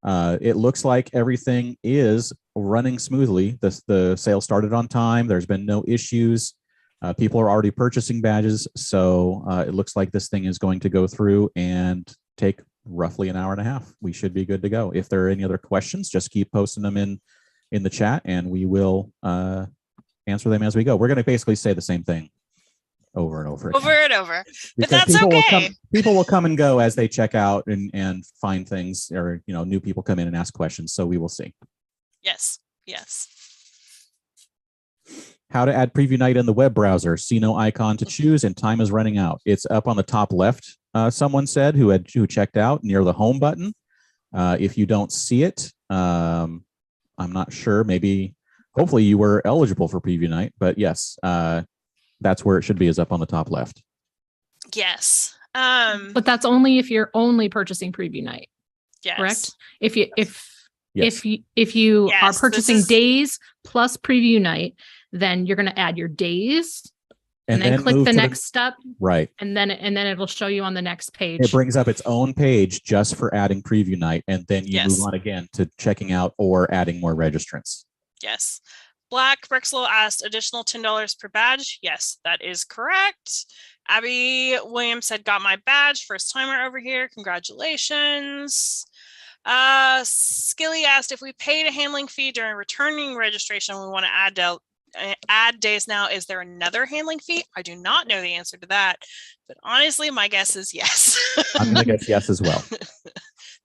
A: It looks like everything is running smoothly. The sale started on time. There's been no issues. People are already purchasing badges. So it looks like this thing is going to go through and take roughly an hour and a half. We should be good to go. If there are any other questions, just keep posting them in the chat and we will answer them as we go. We're going to basically say the same thing over and over again.
C: Over and over. But
A: Because
C: that's okay.
A: People will come and go as they check out and find things, or new people come in and ask questions. So we will see.
C: Yes. Yes.
A: How to add preview night in the web browser. See no icon to choose and time is running out. It's up on the top left. Someone said who checked out near the home button. If you don't see it, I'm not sure. Hopefully you were eligible for preview night, but yes, that's where it should be, is up on the top left.
C: Yes.
B: But that's only if you're only purchasing preview night.
C: Yes.
B: Correct? If you
A: Yes.
B: are purchasing days plus preview night, then you're going to add your days and then click the next step.
A: Right.
B: And then it'll show you on the next page.
A: It brings up its own page just for adding preview night, and then you move on again to checking out or adding more registrants.
C: Yes. Black Brixlow asked additional $10 per badge. Yes, that is correct. Abby Williams said, got my badge. First timer over here. Congratulations. Skilly asked, if we paid a handling fee during returning registration, we want to add days now. Is there another handling fee? I do not know the answer to that, but honestly, my guess is yes.
A: I'm going to guess yes as well.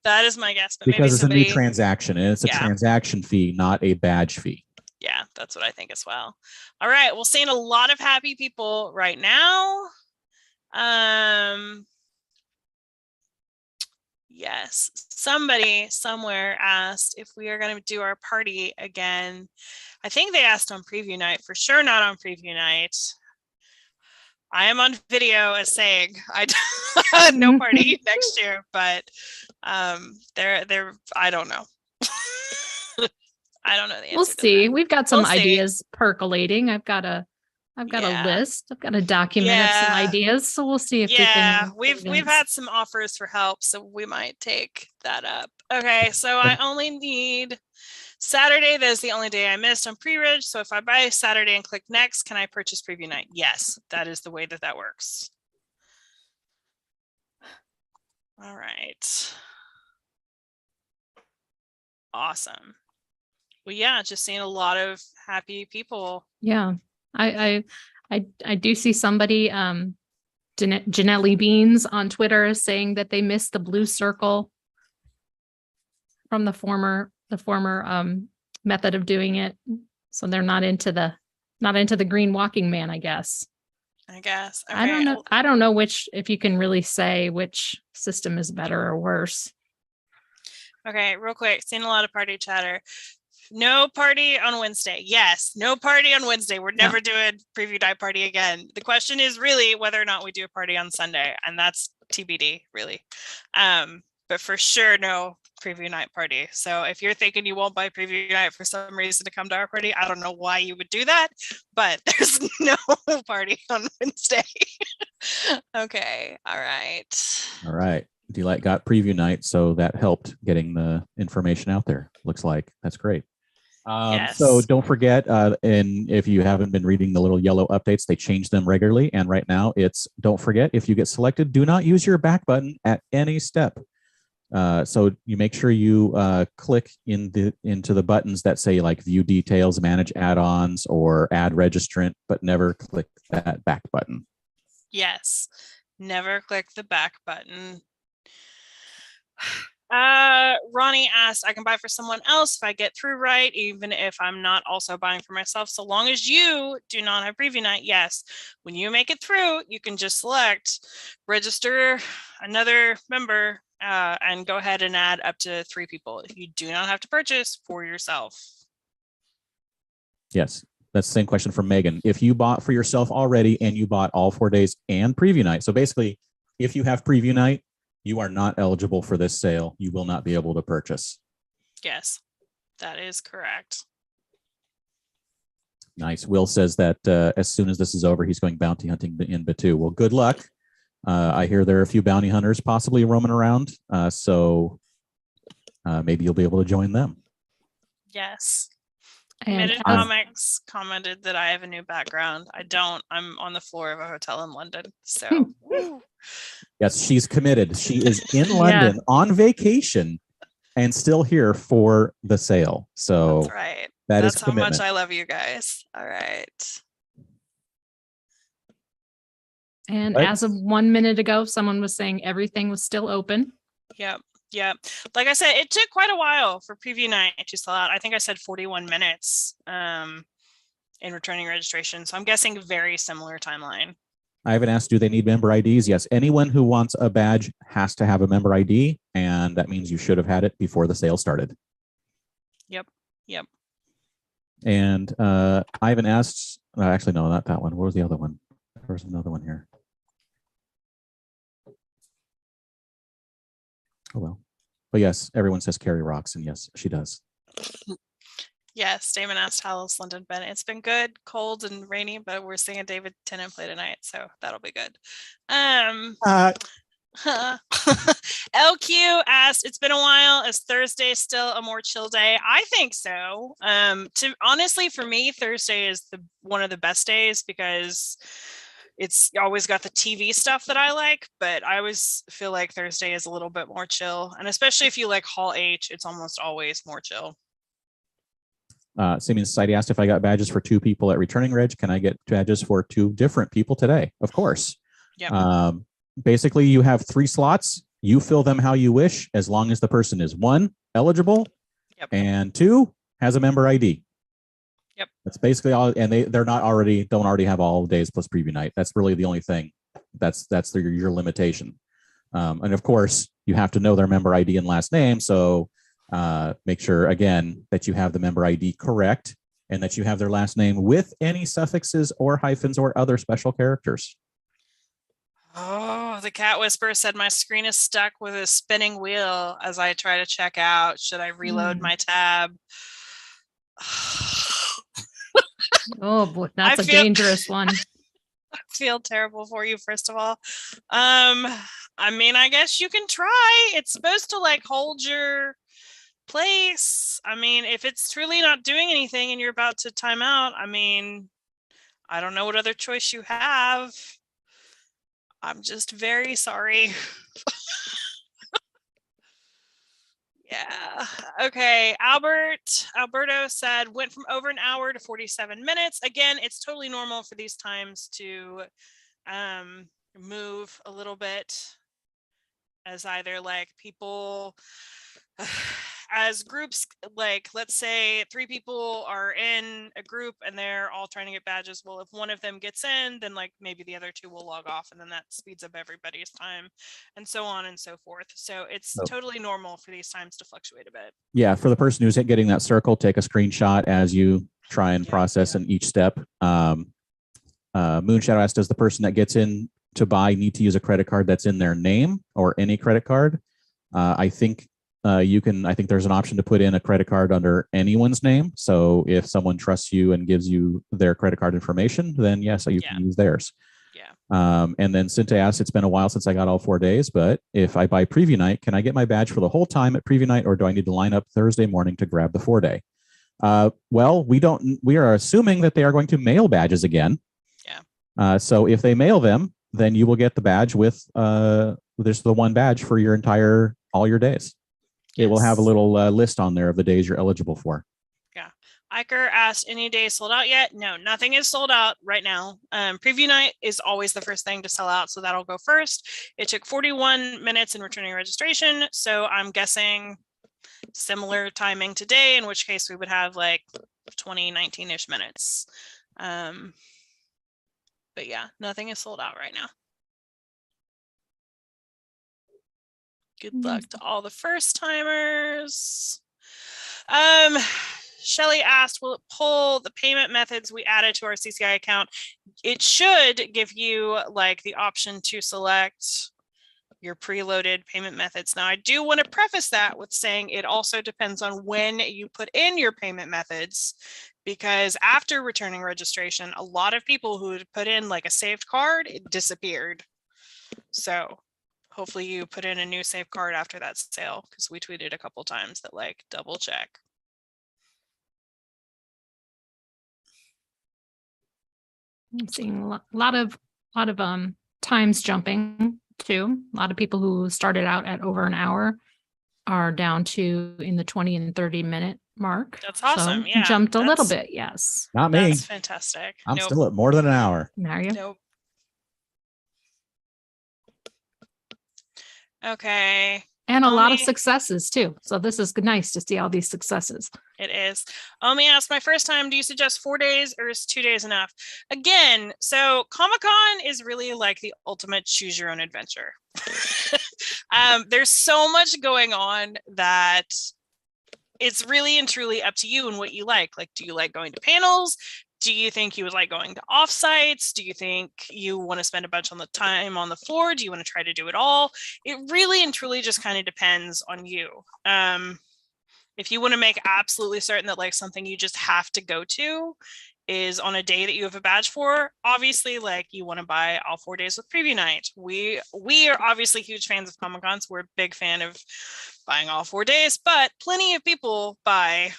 C: That is my guess. But
A: because it's a new transaction, and it's a transaction fee, not a badge fee.
C: Yeah, that's what I think as well. All right. We're seeing a lot of happy people right now. Yes. Somebody somewhere asked if we are going to do our party again. I think they asked on preview night, for sure not on preview night. I am on video as saying no party next year, but I don't know. I don't know the answer.
B: We'll see. We've got some ideas percolating. I've got a list. I've got a document of some ideas. So we'll see if
C: we've had some offers for help, so we might take that up. Okay, so I only need Saturday. That is the only day I missed on pre-reg. So if I buy Saturday and click next, can I purchase preview night? Yes, that is the way that works. All right. Awesome. Well, yeah, just seeing a lot of happy people.
B: Yeah, I do see somebody, Janelli Beans on Twitter, saying that they missed the blue circle from the former method of doing it, so they're not into the green walking man. I guess. Okay. I don't know. I don't know if you can really say which system is better or worse.
C: Okay, real quick, seeing a lot of party chatter. No party on Wednesday. Yes, no party on Wednesday. We're never doing preview night party again. The question is really whether or not we do a party on Sunday, and that's TBD, really. But for sure, no preview night party. So if you're thinking you won't buy preview night for some reason to come to our party, I don't know why you would do that, but there's no party on Wednesday. Okay. All right.
A: All right. Delight got preview night, so that helped getting the information out there. Looks like that's great.
C: Yes.
A: So don't forget, and if you haven't been reading the little yellow updates, they change them regularly. And right now it's, don't forget, if you get selected, do not use your back button at any step. So you make sure you click into the buttons that say like view details, manage add-ons, or add registrant, but never click that back button.
C: Yes. Never click the back button. Ronnie asked, I can buy for someone else if I get through right, even if I'm not also buying for myself, so long as you do not have preview night. Yes, when you make it through, you can just select register another member and go ahead and add up to 3 people. You do not have to purchase for yourself.
A: Yes, that's the same question from Megan. If you bought for yourself already and you bought all 4 days and preview night, so basically if you have preview night, you are not eligible for this sale. You will not be able to purchase.
C: Yes, that is correct.
A: Nice. Will says that as soon as this is over, he's going bounty hunting in Batu. Well, good luck. I hear there are a few bounty hunters possibly roaming around, so maybe you'll be able to join them.
C: Yes.
B: And
C: Committed Comics commented that I have a new background. I don't. I'm on the floor of a hotel in London. So
A: Yes, she's committed. She is in London on vacation and still here for the sale. So
C: that's right.
A: That's
C: how much I love you guys. All right.
B: And as of 1 minute ago, someone was saying everything was still open.
C: Yep. Yep. Like I said, it took quite a while for preview night to sell out. I think I said 41 minutes in returning registration. So I'm guessing very similar timeline.
A: I haven't asked, do they need member IDs? Yes. Anyone who wants a badge has to have a member ID, and that means you should have had it before the sale started.
C: Yep. Yep.
A: And I haven't asked, actually, no, not that one. What was the other one? There was another one here. Oh, well. But yes, everyone says Carrie rocks, and yes, she does.
C: Yes, Damon asked how's London been. It's been good, cold and rainy, but we're seeing a David Tennant play tonight, so that'll be good. LQ asked, it's been a while. Is Thursday still a more chill day? I think so. Honestly, for me, Thursday is one of the best days because it's always got the TV stuff that I like, but I always feel like Thursday is a little bit more chill. And especially if you like Hall H, it's almost always more chill.
A: Simeon Society asked if I got badges for 2 people at Returning Reg. Can I get badges for 2 different people today? Of course.
C: Yep.
A: Basically, you have 3 slots. You fill them how you wish, as long as the person is 1, eligible, and 2, has a member ID.
C: Yep.
A: That's basically all, and don't already have all days plus preview night. That's really the only thing. That's your limitation. And of course, you have to know their member ID and last name. So make sure again that you have the member ID correct and that you have their last name with any suffixes or hyphens or other special characters.
C: Oh, the cat whisperer said my screen is stuck with a spinning wheel as I try to check out. Should I reload my tab?
B: Oh boy, that's a dangerous one.
C: I feel terrible for you, first of all. I mean, I guess you can try. It's supposed to like hold your place. I mean, if it's truly not doing anything and you're about to time out, I mean, I don't know what other choice you have. I'm just very sorry. Yeah. Okay. Alberto said went from over an hour to 47 minutes. Again, it's totally normal for these times to move a little bit as either like people as groups, like let's say 3 people are in a group and they're all trying to get badges. Well, if one of them gets in, then like maybe the other 2 will log off, and then that speeds up everybody's time, and so on and so forth. So it's totally normal for these times to fluctuate a bit.
A: Yeah, for the person who's getting that circle, take a screenshot as you try and process in each step. Moonshadow asks, does the person that gets in to buy need to use a credit card that's in their name or any credit card? I think I think there's an option to put in a credit card under anyone's name. So if someone trusts you and gives you their credit card information, then yes, you can use theirs.
C: Yeah.
A: And then Cinta asks, it's been a while since I got all 4 days, but if I buy preview night, can I get my badge for the whole time at preview night, or do I need to line up Thursday morning to grab the 4-day? Well, we are assuming that they are going to mail badges again.
C: Yeah.
A: So if they mail them, then you will get the badge with there's the one badge for your all your days. It will have a little list on there of the days you're eligible for.
C: Yeah. Iker asked, any days sold out yet? No, nothing is sold out right now. Preview night is always the first thing to sell out, so that'll go first. It took 41 minutes in returning registration, so I'm guessing similar timing today, in which case we would have like 19-ish minutes. But yeah, nothing is sold out right now. Good luck to all the first timers. Shelly asked, will it pull the payment methods we added to our CCI account? It should give you like the option to select your preloaded payment methods. Now, I do want to preface that with saying it also depends on when you put in your payment methods, because after returning registration, a lot of people who had put in like a saved card, it disappeared. So hopefully you put in a new saved card after that sale, because we tweeted a couple times that like double check.
B: I'm seeing a lot of times jumping too. A lot of people who started out at over an hour are down to in the 20 and 30-minute mark.
C: That's awesome.
B: So
C: yeah.
B: Jumped a little bit. Yes.
A: Not me.
C: That's fantastic.
A: I'm still at more than an hour.
B: Are you?
C: Nope. Okay.
B: And a lot of successes too. So this is nice to see all these successes.
C: It is. Let me ask, my first time, do you suggest 4 days or is 2 days enough? Again, so Comic-Con is really like the ultimate choose your own adventure. There's so much going on that it's really and truly up to you and what you like. Like, do you like going to panels? Do you think you would like going to offsites? Do you think you want to spend a bunch on the time on the floor? Do you want to try to do it all? It really and truly just kind of depends on you. If you want to make absolutely certain that like something you just have to go to is on a day that you have a badge for, obviously like you want to buy all 4 days with preview night. We are obviously huge fans of Comic-Con, so we're a big fan of buying all 4 days, but plenty of people buy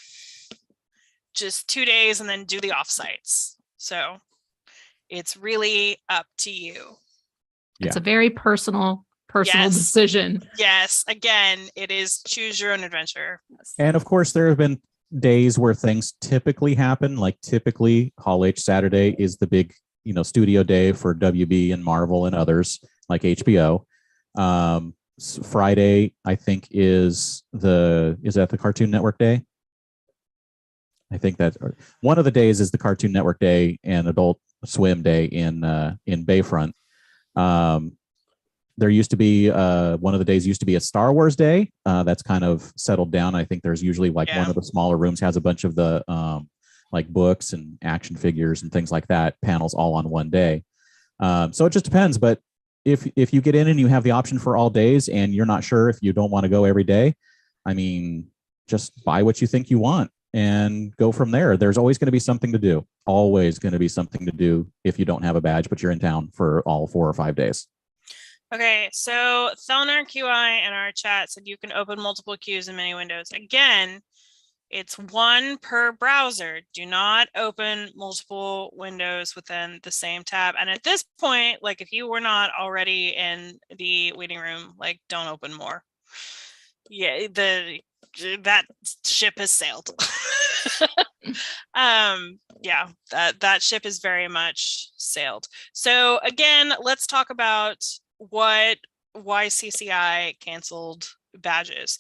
C: just 2 days and then do the offsites. So it's really up to you.
B: It's a very personal decision.
C: Yes. Again, it is choose your own adventure.
A: And of course, there have been days where things typically happen. Like typically Hall H Saturday is the big, studio day for WB and Marvel and others like HBO. Friday, I think is that the Cartoon Network day? I think that one of the days is the Cartoon Network day and Adult Swim day in Bayfront. There used to be one of the days used to be a Star Wars day. That's kind of settled down. I think there's usually like one of the smaller rooms has a bunch of the like books and action figures and things like that, panels all on one day. So it just depends. But if you get in and you have the option for all days and you're not sure if you don't want to go every day, I mean, just buy what you think you want and go from there. There's always going to be something to do. Always going to be something to do if you don't have a badge, but you're in town for all 4 or 5 days.
C: Okay, so Thelnar QI in our chat said you can open multiple queues in many windows. Again, it's one per browser. Do not open multiple windows within the same tab. And at this point, like if you were not already in the waiting room, like don't open more. Yeah, that ship has sailed. Yeah, that ship is very much sailed. So again, let's talk about why CCI canceled badges.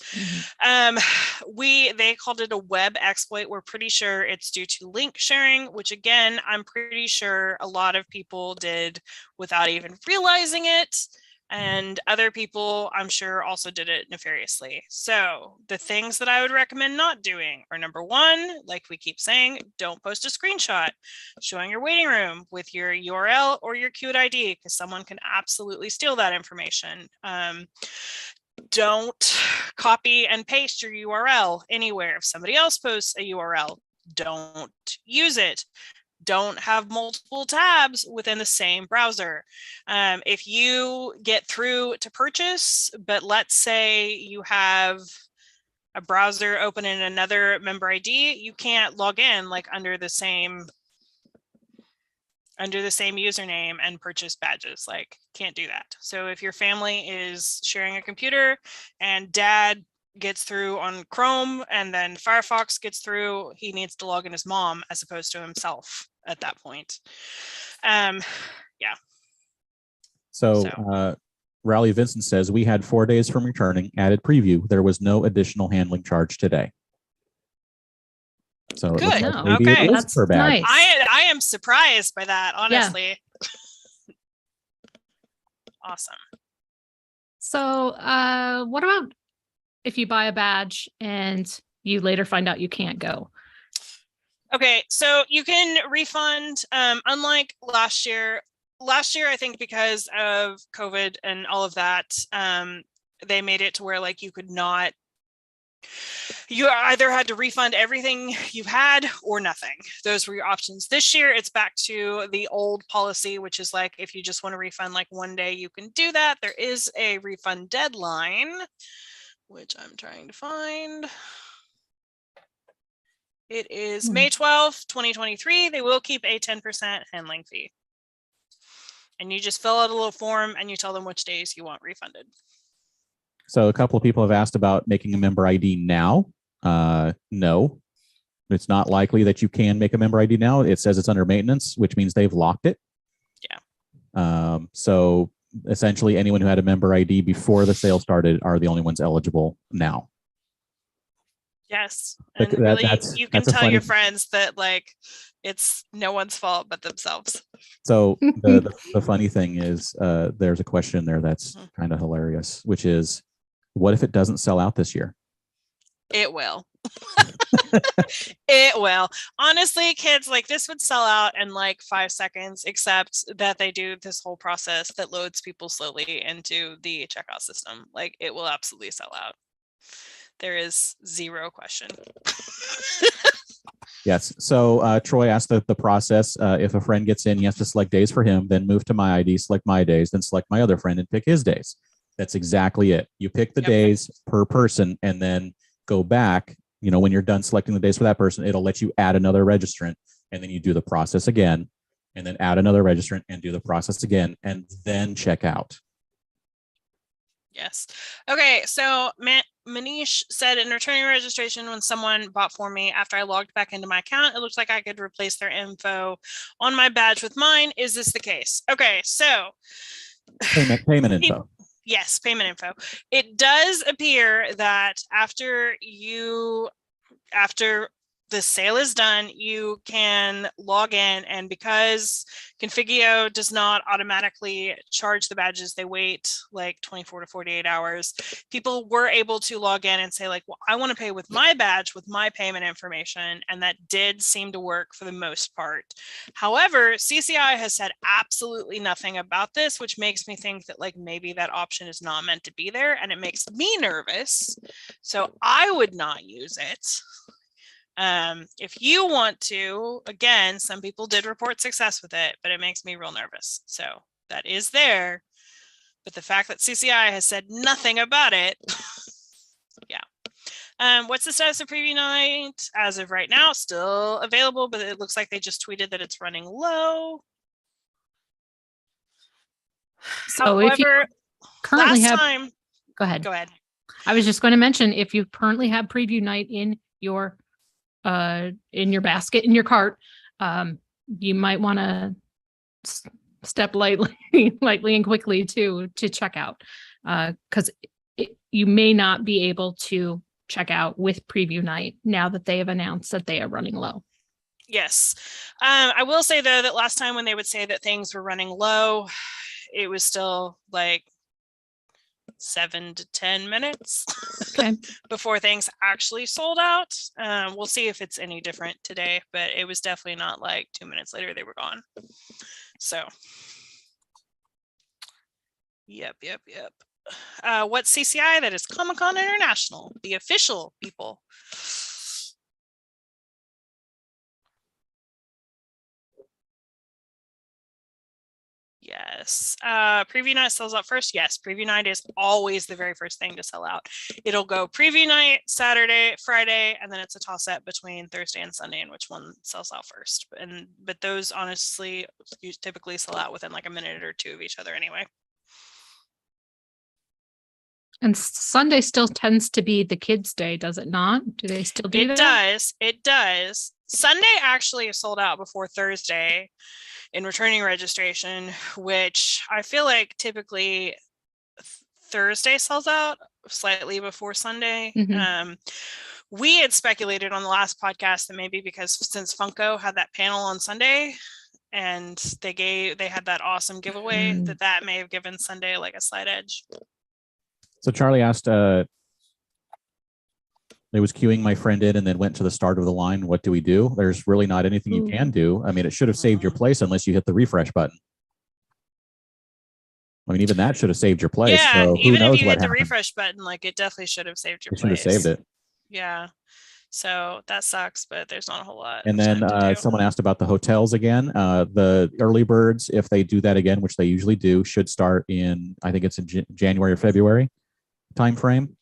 B: Mhm.
C: They called it a web exploit. We're pretty sure it's due to link sharing, which again, I'm pretty sure a lot of people did without even realizing it. And other people, I'm sure, also did it nefariously. So the things that I would recommend not doing are, number one, like we keep saying, don't post a screenshot showing your waiting room with your URL or your queued ID, because someone can absolutely steal that information. Don't copy and paste your URL anywhere. If somebody else posts a URL, don't use it. Don't have multiple tabs within the same browser. If you get through to purchase, but let's say you have a browser open in another member ID, you can't log in like under the same username and purchase badges. Like, can't do that. So if your family is sharing a computer and dad gets through on Chrome and then Firefox gets through, he needs to log in as mom as opposed to himself at that point. Yeah.
A: So Raleigh Vincent says, we had 4 days from returning, added preview. There was no additional handling charge today. So it looks
C: Good.
A: like maybe
C: Okay.
A: it is
B: That's
A: per badge.
B: nice.
C: I am surprised by that, honestly. Awesome.
B: So, what about if you buy a badge and you later find out you can't go?
C: Okay, so you can refund, unlike last year. Last year, I think because of COVID and all of that, they made it to where like you either had to refund everything you've had or nothing. Those were your options. This year, it's back to the old policy, which is like, if you just want to refund like one day, you can do that. There is a refund deadline, which I'm trying to find. It is May 12th, 2023. They will keep a 10% handling fee. And you just fill out a little form and you tell them which days you want refunded.
A: So a couple of people have asked about making a member ID now. No, it's not likely that you can make a member ID now. It says it's under maintenance, which means they've locked it.
C: Yeah.
A: So essentially anyone who had a member ID before the sale started are the only ones eligible now.
C: Yes.
A: But
C: And really, you can
A: that's a
C: tell your
A: funny-
C: friends that like it's no one's fault but themselves.
A: So the funny thing is there's a question there that's
C: Mhm.
A: kind of hilarious, which is, what if it doesn't sell out this year?
C: It will. It will. Honestly, kids, like this would sell out in like 5 seconds, except that they do this whole process that loads people slowly into the checkout system. Like it will absolutely sell out. There is zero question.
A: Yes. So Troy asked the process. If a friend gets in, he has to select days for him, then move to my ID, select my days, then select my other friend and pick his days. That's exactly it. You pick the days per person and then go back. You know, when you're done selecting the days for that person, it'll let you add another registrant, and then you do the process again, and then add another registrant and do the process again, and then check out.
C: Yes. Okay. So Manish said, in returning registration, when someone bought for me, after I logged back into my account, it looks like I could replace their info on my badge with mine. Is this the case? Okay. So
A: Payment info.
C: Yes, payment info. It does appear that after the sale is done, you can log in, and because Configio does not automatically charge the badges, they wait like 24 to 48 hours. People were able to log in and say like, well, I want to pay with my badge with my payment information, and that did seem to work for the most part. However, CCI has said absolutely nothing about this, which makes me think that like maybe that option is not meant to be there, and it makes me nervous. So I would not use it. If you want to, again, some people did report success with it, but it makes me real nervous. So that is there. But the fact that CCI has said nothing about it, yeah. What's the status of preview night? As of right now, still available, but it looks like they just tweeted that it's running low.
B: So if you
C: However,
B: currently
C: last
B: have,
C: time,
B: go ahead.
C: go ahead.
B: I was just going to mention, if you currently have preview night in your basket, in your cart, you might want to step lightly and quickly to check out, because you may not be able to check out with preview night now that they have announced that they are running low.
C: Yes. I will say, though, that last time when they would say that things were running low, it was still like 7 to 10 minutes
B: Okay.
C: before things actually sold out. We'll see if it's any different today, but it was definitely not like 2 minutes later they were gone. So, yep. What's CCI? That is Comic-Con International, the official people. Yes. Preview night sells out first. Yes. Preview night is always the very first thing to sell out. It'll go preview night, Saturday, Friday, and then it's a toss up between Thursday and Sunday and which one sells out first. But those honestly typically sell out within like a minute or two of each other anyway.
B: And Sunday still tends to be the kids' day, does it not? Do they still do that?
C: It does. Sunday actually is sold out before Thursday in returning registration, which I feel like typically Thursday sells out slightly before Sunday. We had speculated on the last podcast that maybe because since Funko had that panel on Sunday and they had that awesome giveaway that may have given Sunday like a slight edge.
A: So Charlie asked, I was queuing my friend in and then went to the start of the line. What do we do? There's really not anything you can do. I mean, it should have saved your place unless you hit the refresh button. I mean, even that should have saved your place.
C: Yeah,
A: so
C: even
A: who knows
C: if you
A: what
C: hit the
A: happened.
C: refresh button, like it definitely should have saved your
A: It
C: place.
A: should have saved it.
C: Yeah. So that sucks, but there's not a whole lot.
A: And then someone asked about the hotels again. The early birds, if they do that again, which they usually do, should start in, I think it's in January or February time frame.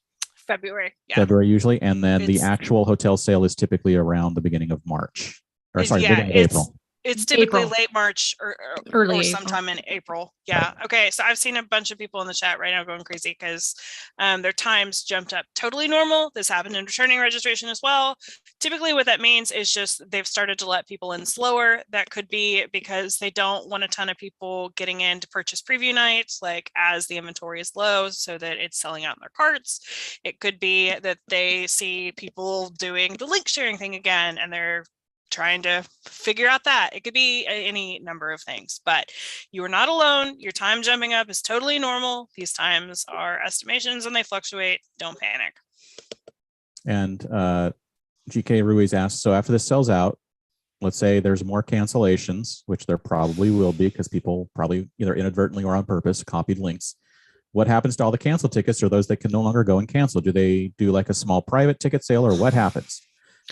C: February, yeah.
A: February usually. And then the actual hotel sale is typically around the beginning of March. Or sorry, beginning of April.
C: It's typically
B: April.
C: late March or
B: Early
C: sometime in April. Yeah. Right. Okay. So I've seen a bunch of people in the chat right now going crazy because their times jumped up totally normal. This happened in returning registration as well. Typically what that means is just they've started to let people in slower. That could be because they don't want a ton of people getting in to purchase preview nights, like as the inventory is low so that it's selling out in their carts. It could be that they see people doing the link sharing thing again and they're trying to figure out that. It could be any number of things, but you are not alone. Your time jumping up is totally normal. These times are estimations and they fluctuate. Don't panic.
A: And GK Ruiz asked, so after this sells out, let's say there's more cancellations, which there probably will be because people probably either inadvertently or on purpose copied links. What happens to all the cancel tickets or those that can no longer go and cancel? Do they do like a small private ticket sale or what happens?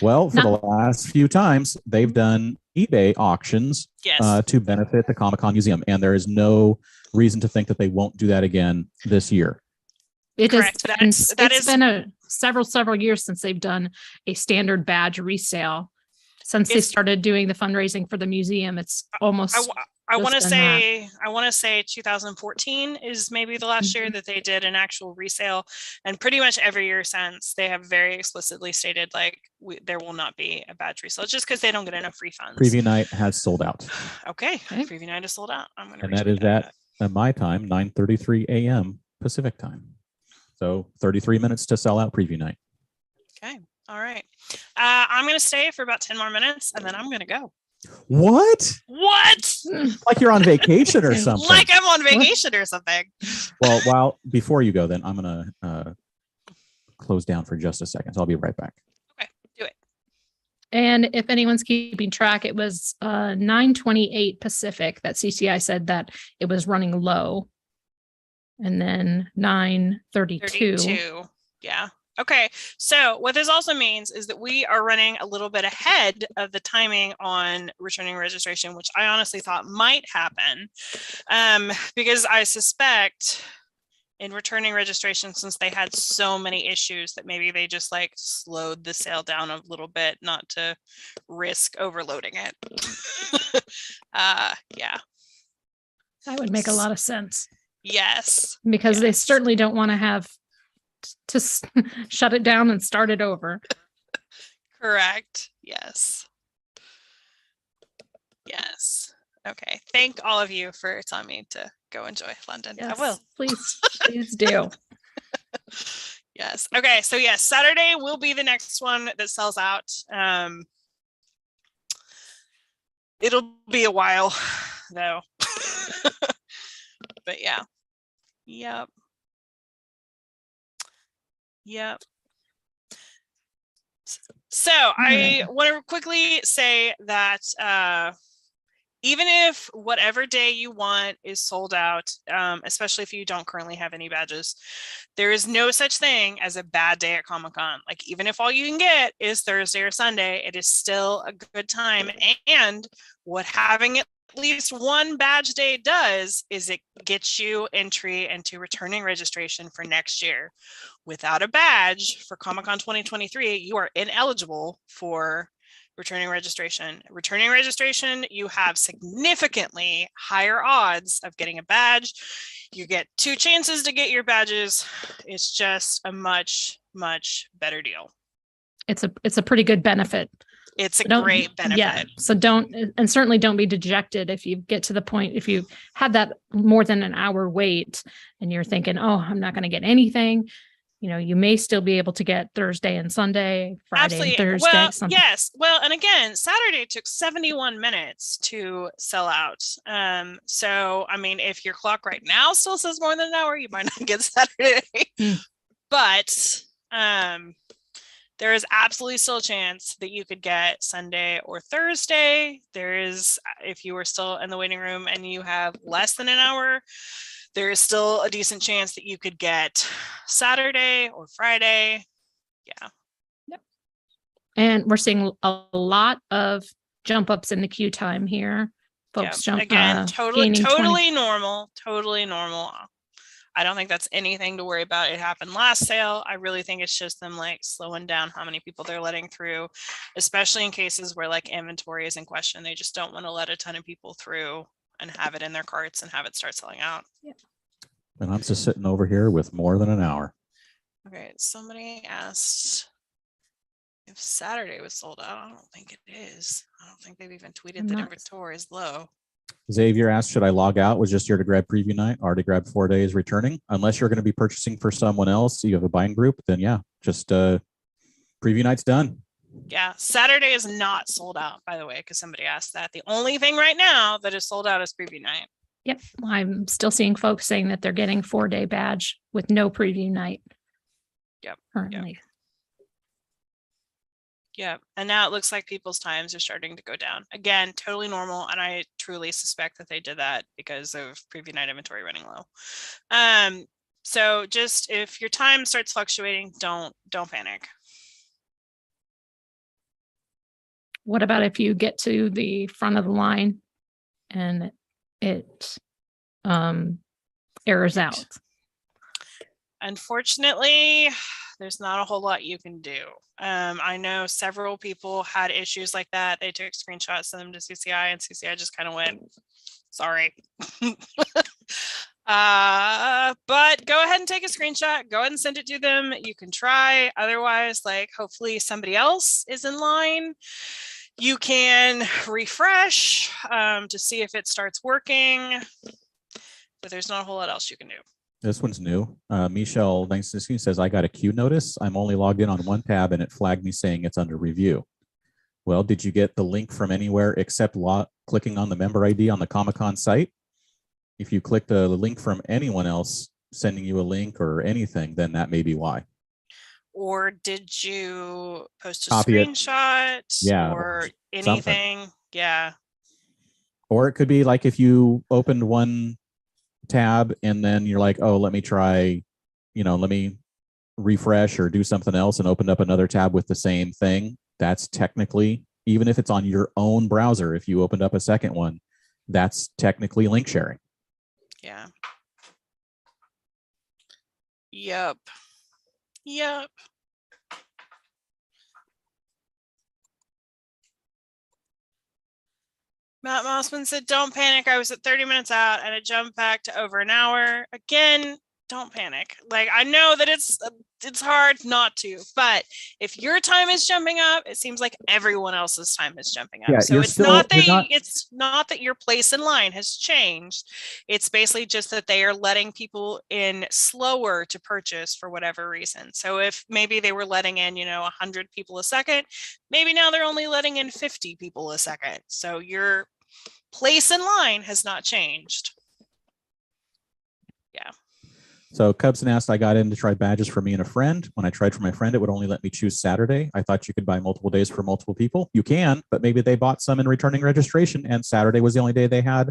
A: Well, for the last few times, they've done eBay auctions to benefit the Comic-Con Museum, and there is no reason to think that they won't do that again this year.
B: It's been several years since they've done a standard badge resale. Since they started doing the fundraising for the museum, it's almost.
C: I want to say 2014 is maybe the last year that they did an actual resale, and pretty much every year since they have very explicitly stated like there will not be a badge resale just because they don't get enough refunds.
A: Preview night has sold out.
C: Okay. Preview night is sold out.
A: And that is at my time, 9:33 a.m. Pacific time. So 33 minutes to sell out preview night.
C: Okay. All right. I'm going to stay for about 10 more minutes and then I'm going to go.
A: What? Like you're on vacation or something.
C: Like I'm on vacation or something.
A: Well, before you go, then I'm going to close down for just a second. So I'll be right back.
C: Okay, do it.
B: And if anyone's keeping track, it was 9:28 Pacific that CCI said that it was running low. And then 9:32.
C: Yeah. Okay, so what this also means is that we are running a little bit ahead of the timing on returning registration, which I honestly thought might happen because I suspect in returning registration, since they had so many issues that maybe they just like slowed the sale down a little bit, not to risk overloading it. Yeah.
B: That would make a lot of sense.
C: Yes.
B: Because they certainly don't want to have to shut it down and start it over.
C: Correct. Yes. Okay. Thank all of you for telling me to go enjoy London.
B: Yes,
C: I will.
B: Please do.
C: Yes. Okay. So yes, Saturday will be the next one that sells out. It'll be a while though. But yeah. Yep. So I want to quickly say that even if whatever day you want is sold out, especially if you don't currently have any badges, there is no such thing as a bad day at Comic-Con. Like, even if all you can get is Thursday or Sunday, it is still a good time. And what having at least one badge day does is it gets you entry into returning registration for next year. Without a badge for Comic-Con 2023, you are ineligible for returning registration. Returning registration, you have significantly higher odds of getting a badge. You get 2 chances to get your badges. It's just a much, much better deal.
B: It's a pretty good benefit.
C: It's a great benefit.
B: Yeah. So certainly don't be dejected if you get to the point, if you had that more than an hour wait and you're thinking, oh, I'm not going to get anything. You may still be able to get Thursday and Sunday, Friday
C: Absolutely.
B: and Thursday.
C: Well,
B: something.
C: yes. Well, and again, Saturday took 71 minutes to sell out. So, I mean, if your clock right now still says more than an hour, you might not get Saturday. But there is absolutely still a chance that you could get Sunday or Thursday. There is, if you were still in the waiting room and you have less than an hour, there is still a decent chance that you could get Saturday or Friday. Yeah.
B: Yep. And we're seeing a lot of jump ups in the queue time here. Folks jump
C: again, totally normal. Totally normal. I don't think that's anything to worry about. It happened last sale. I really think it's just them like slowing down how many people they're letting through, especially in cases where like inventory is in question. They just don't want to let a ton of people through and have it in their carts and have it start selling out.
B: Yep.
A: And I'm just sitting over here with more than an hour.
C: Okay, somebody asked if Saturday was sold out. I don't think it is. I don't think they've even tweeted that inventory is low.
A: Xavier asked, should I log out? Was just here to grab preview night. Already grabbed 4 days returning. Unless you're going to be purchasing for someone else, you have a buying group, then yeah, just preview night's done.
C: Yeah, Saturday is not sold out, by the way, because somebody asked that. The only thing right now that is sold out is preview night.
B: Yep. I'm still seeing folks saying that they're getting 4-day badge with no preview night.
C: Yep.
B: Currently.
C: Yep. And now it looks like people's times are starting to go down. Again, totally normal. And I truly suspect that they did that because of preview night inventory running low. So just if your time starts fluctuating, don't panic.
B: What about if you get to the front of the line and it errors out?
C: Unfortunately, there's not a whole lot you can do. I know several people had issues like that. They took screenshots, sent them to CCI, and CCI just kind of went, sorry. But go ahead and take a screenshot. Go ahead and send it to them. You can try. Otherwise, like, hopefully somebody else is in line. You can refresh to see if it starts working. But there's not a whole lot else you can do.
A: This one's new. Michelle Langston says, I got a queue notice. I'm only logged in on one tab and it flagged me saying it's under review. Well, did you get the link from anywhere except clicking on the member ID on the Comic-Con site? If you clicked a link from anyone else sending you a link or anything, then that may be why.
C: Or did you post a
A: Copy
C: screenshot?
A: Yeah,
C: Or anything?
A: Something.
C: Yeah.
A: Or it could be like if you opened one tab and then you're like, oh, let me try, let me refresh or do something else, and opened up another tab with the same thing. That's technically, even if it's on your own browser, if you opened up a second one, that's technically link sharing.
C: Yeah. Yep. Matt Mossman said, don't panic. I was at 30 minutes out and it jumped back to over an hour. Again, don't panic. Like, I know that it's hard not to, but if your time is jumping up, it seems like everyone else's time is jumping up.
A: Yeah,
C: So
A: you're
C: it's
A: still-
C: not that
A: you're not-
C: it's not that your place in line has changed. It's basically just that they are letting people in slower to purchase for whatever reason. So if maybe they were letting in, 100 people a second, maybe now they're only letting in 50 people a second. So your place in line has not changed. Yeah.
A: So Cubson asked, I got in to try badges for me and a friend. When I tried for my friend, it would only let me choose Saturday. I thought you could buy multiple days for multiple people. You can, but maybe they bought some in returning registration and Saturday was the only day they had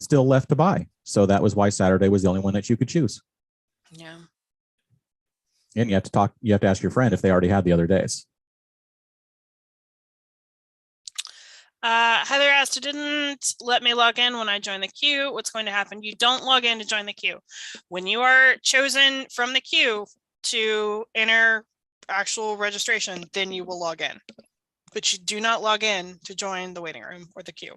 A: still left to buy. So that was why Saturday was the only one that you could choose.
C: Yeah.
A: And you have to ask your friend if they already had the other days.
C: Heather asked, it didn't let me log in when I joined the queue. What's going to happen? You don't log in to join the queue. When you are chosen from the queue to enter actual registration, then you will log in. But you do not log in to join the waiting room or the queue.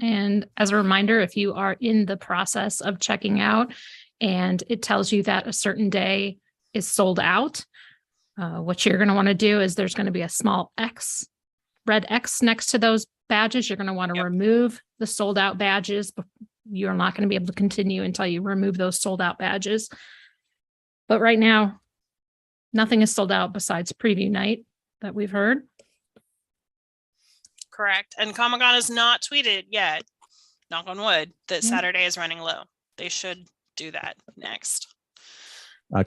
B: And as a reminder, if you are in the process of checking out and it tells you that a certain day is sold out, what you're going to want to do is there's going to be a small red X next to those badges. You're going to want to remove the sold out badges. You're not going to be able to continue until you remove those sold out badges. But right now, nothing is sold out besides preview night that we've heard.
C: Correct. And Comic-Con has not tweeted yet, knock on wood, that Saturday is running low. They should do that next.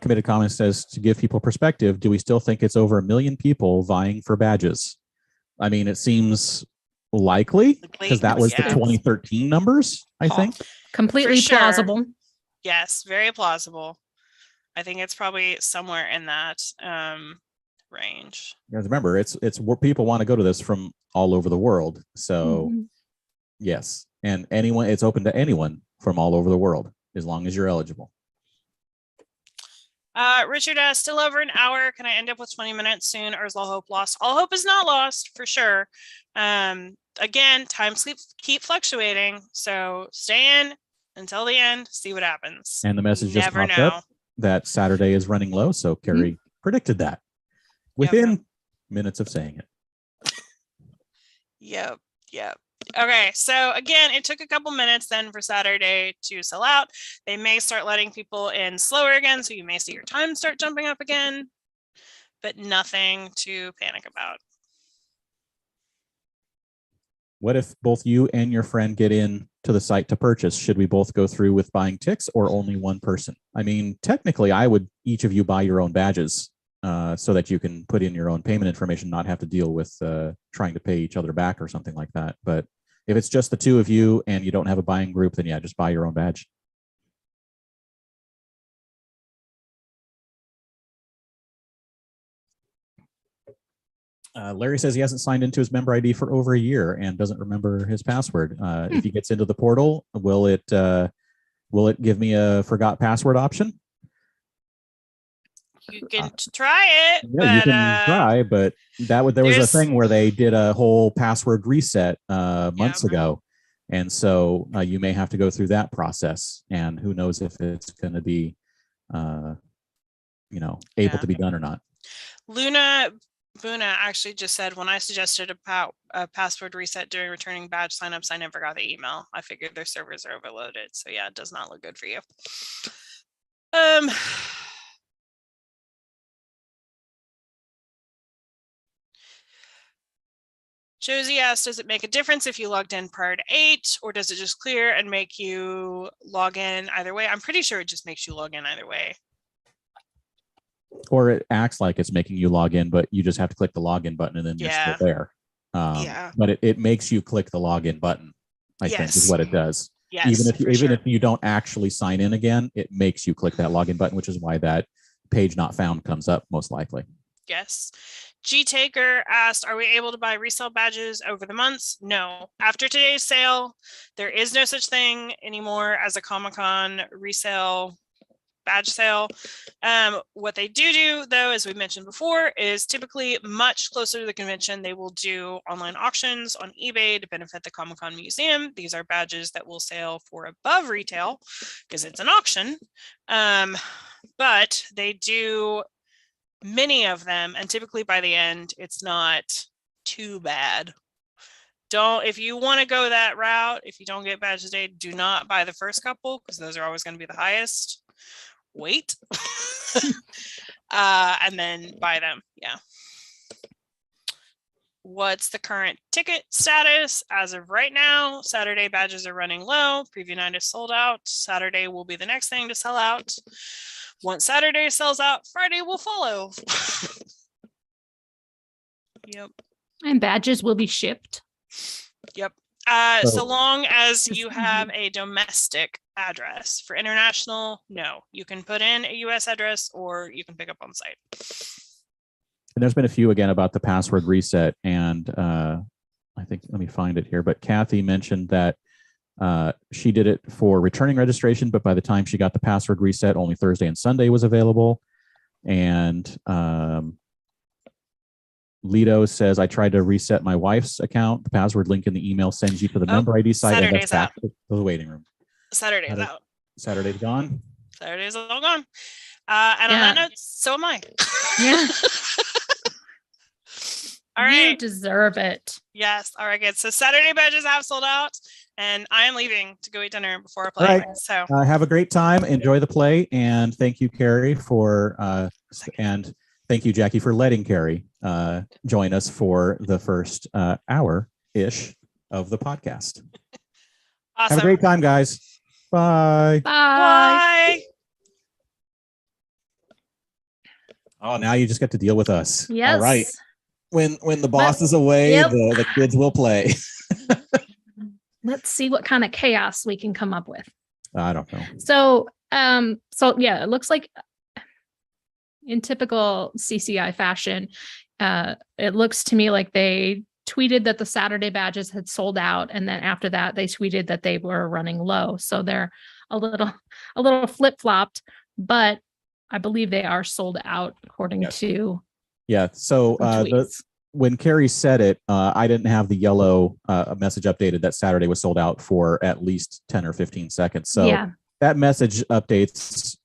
A: Committed Comments says, to give people perspective, do we still think it's over 1 million people vying for badges? I mean, it seems likely because that was the 2013 numbers, I think.
B: Completely plausible.
C: Yes, very plausible. I think it's probably somewhere in that range.
A: Guys, remember, it's where people want to go to this from all over the world. So yes, and anyone, it's open to anyone from all over the world as long as you're eligible.
C: Richard asked, still over an hour. Can I end up with 20 minutes soon, or is all hope lost? All hope is not lost for sure. Again, times keep fluctuating. So stay in until the end, see what happens.
A: And the message just popped up that Saturday is running low. So Carrie predicted that within minutes of saying it.
C: Yep. Okay, so again, it took a couple minutes then for Saturday to sell out. They may start letting people in slower again, so you may see your time start jumping up again, but nothing to panic about.
A: What if both you and your friend get in to the site to purchase? Should we both go through with buying ticks or only one person? I mean, technically, I would each of you buy your own badges so that you can put in your own payment information, not have to deal with trying to pay each other back or something like that. But if it's just the two of you and you don't have a buying group, then yeah, just buy your own badge. Larry says he hasn't signed into his member ID for over a year and doesn't remember his password. If he gets into the portal, will it give me a forgot password option?
C: You can try it.
A: Yeah, but, you can try, but there was a thing where they did a whole password reset months ago. And so you may have to go through that process, and who knows if it's going to be, able to be done or not.
C: Luna Buna actually just said, when I suggested a password reset during returning badge signups, I never got the email. I figured their servers are overloaded. So yeah, it does not look good for you. Josie asked, does it make a difference if you logged in prior to 8, or does it just clear and make you log in either way? I'm pretty sure it just makes you log in either way.
A: Or it acts like it's making you log in, but you just have to click the login button and then you're still there. But it makes you click the login button, I think is what it does.
C: Yes,
A: even if you don't actually sign in again, it makes you click that login button, which is why that page not found comes up most likely.
C: Yes. G Taker asked, are we able to buy resale badges over the months? No. After today's sale, there is no such thing anymore as a Comic-Con resale badge sale. What they do though, as we mentioned before, is typically much closer to the convention. They will do online auctions on eBay to benefit the Comic-Con Museum. These are badges that will sell for above retail because it's an auction. But they do many of them, and typically by the end, it's not too bad. If you want to go that route, if you don't get badges today, do not buy the first couple because those are always going to be the highest. Wait. And then buy them. Yeah. What's the current ticket status? As of right now, Saturday badges are running low. Preview night is sold out. Saturday will be the next thing to sell out. Once Saturday sells out, Friday will follow. Yep.
B: And badges will be shipped.
C: Yep. So long as you have a domestic address. For international, no. You can put in a US address or you can pick up on site.
A: And there's been a few again about the password reset. And I think, let me find it here, but Kathy mentioned that she did it for returning registration, but by the time she got the password reset, only Thursday and Sunday was available. And Lito says, I tried to reset my wife's account. The password link in the email sends you to the member ID site.
C: Saturday's
A: and back to the waiting room.
C: Saturday's out.
A: Saturday's gone.
C: Saturday's all gone. And on that note, so am I.
B: Yeah.
C: All right.
B: You deserve it.
C: Yes. All right, good. So Saturday badges have sold out, and I am leaving to go eat dinner before I play.
A: All right.
C: So
A: have a great time. Enjoy the play. And thank you, Carrie, for and thank you, Jackie, for letting Carrie join us for the first hour-ish of the podcast.
C: Awesome.
A: Have a great time, guys. Bye.
B: Bye.
C: Bye.
A: Oh, now you just get to deal with us.
B: Yes.
A: All right. When the boss is away,
B: Yep.
A: the kids will play.
B: Let's see what kind of chaos we can come up with.
A: I don't know.
B: So yeah, it looks like in typical CCI fashion, it looks to me like they tweeted that the Saturday badges had sold out, and then after that, they tweeted that they were running low. So they're a little flip-flopped, but I believe they are sold out according to.
A: Yeah. So when Carrie said it, I didn't have the yellow message updated that Saturday was sold out for at least 10 or 15 seconds. So that message updates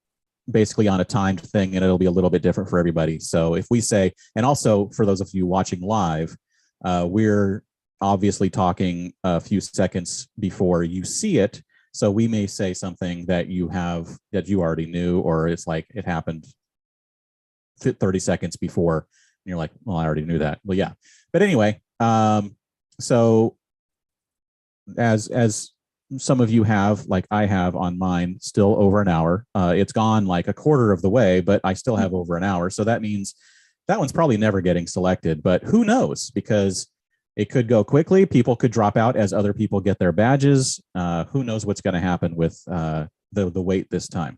A: basically on a timed thing, and it'll be a little bit different for everybody. So if we say, and also for those of you watching live, we're obviously talking a few seconds before you see it. So we may say something that you already knew, or it's like it happened 30 seconds before, and you're like, well, I already knew that. Well, yeah. But anyway, so as some of you have, like I have on mine, still over an hour. It's gone like a quarter of the way, but I still have over an hour. So that means that one's probably never getting selected, but who knows? Because it could go quickly. People could drop out as other people get their badges. Who knows what's going to happen with the wait this time?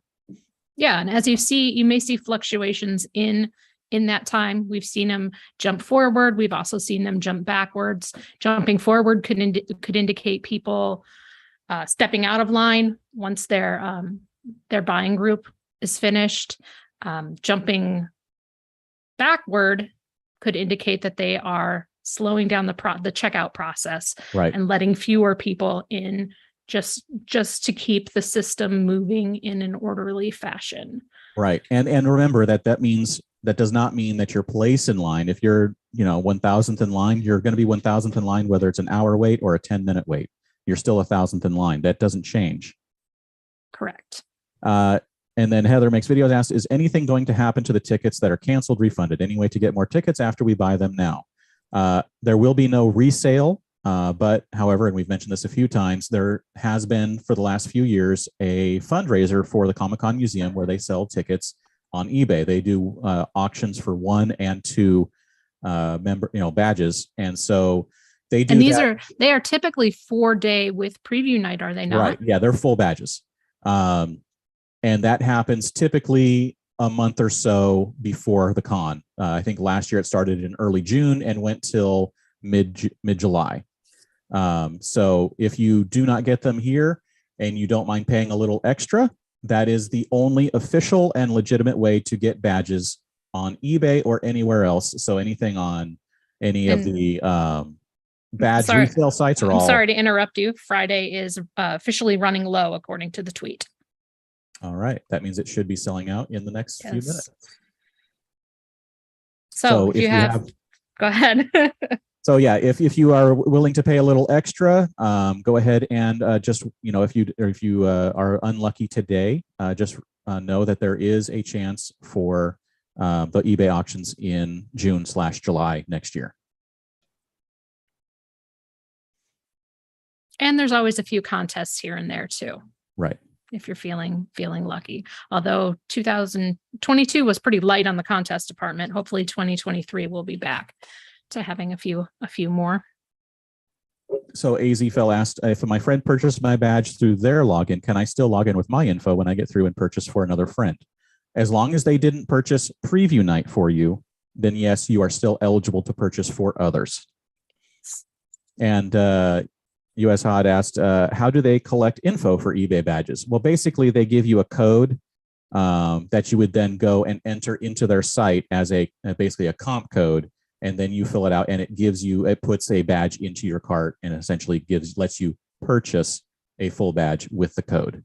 B: Yeah, and as you may see fluctuations in that time. We've seen them jump forward. We've also seen them jump backwards. Jumping forward could indicate people stepping out of line once their buying group is finished. Jumping backward could indicate that they are slowing down the checkout process,
A: right, and
B: letting fewer people in, just to keep the system moving in an orderly fashion.
A: Right. And remember that does not mean that your place in line. If you're, 1,000th in line, you're going to be 1,000th in line, whether it's an hour wait or a 10-minute wait. You're still 1,000th in line. That doesn't change.
B: Correct.
A: And then Heather Makes Videos asks, is anything going to happen to the tickets that are canceled, refunded? Any way to get more tickets after we buy them now? There will be no resale. But however, and we've mentioned this a few times, there has been for the last few years a fundraiser for the Comic-Con Museum where they sell tickets on eBay. They do auctions for 1 and 2 badges, and so they do. And
B: they are typically 4-day with preview night, are they not?
A: Right. Yeah, they're full badges, and that happens typically a month or so before the con. I think last year it started in early June and went till mid-July. So if you do not get them here and you don't mind paying a little extra, That is the only official and legitimate way to get badges on eBay or anywhere else. So anything on any of the badge resale sites are
B: I'm
A: all.
B: sorry to interrupt you. Friday is officially running low, according to the tweet.
A: All right. That means it should be selling out in the next few minutes.
B: So if you have, go ahead.
A: So yeah, if you are willing to pay a little extra, go ahead and just, if you are unlucky today, just know that there is a chance for the eBay auctions in June/July next year.
B: And there's always a few contests here and there too.
A: Right.
B: If you're feeling lucky. Although 2022 was pretty light on the contest department. Hopefully 2023 will be back to having a few more.
A: So AZFell asked, if my friend purchased my badge through their login, can I still log in with my info when I get through and purchase for another friend? As long as they didn't purchase preview night for you, then yes, you are still eligible to purchase for others. And US Hod asked, how do they collect info for eBay badges? Well, basically they give you a code that you would then go and enter into their site as basically a comp code. And then you fill it out and it puts a badge into your cart and essentially lets you purchase a full badge with the code.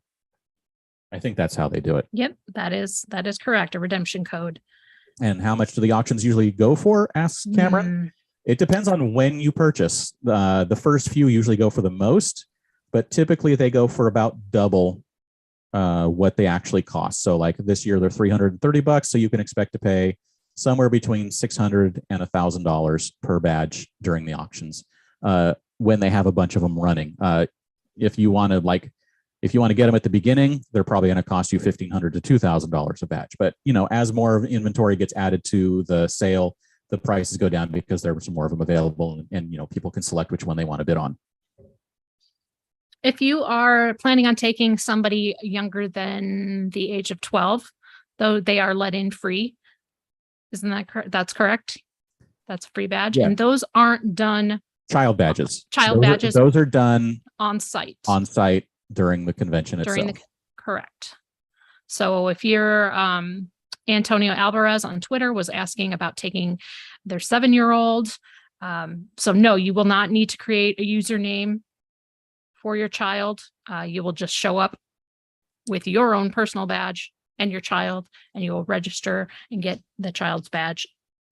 A: I think that's how they do it.
B: Yep, that is correct. A redemption code.
A: And how much do the auctions usually go for? Asks Cameron. It depends on when you purchase. The first few usually go for the most, but typically they go for about double what they actually cost. So like this year they're $330, so you can expect to pay somewhere between $600 and $1,000 per badge during the auctions when they have a bunch of them running. If you want to get them at the beginning, they're probably going to cost you $1,500 to $2,000 a badge. But as more of inventory gets added to the sale, the prices go down because there's more of them available, and people can select which one they want to bid on.
B: If you are planning on taking somebody younger than the age of 12, though, they are let in free. Isn't that correct? That's correct. That's a free badge.
A: Yeah.
B: And those aren't done.
A: Child badges.
B: Those
A: are done
B: on site.
A: During the convention itself.
B: Correct. So if you're Antonio Alvarez on Twitter was asking about taking their 7-year-old. So no, you will not need to create a username for your child. You will just show up with your own personal badge and your child, and you will register and get the child's badge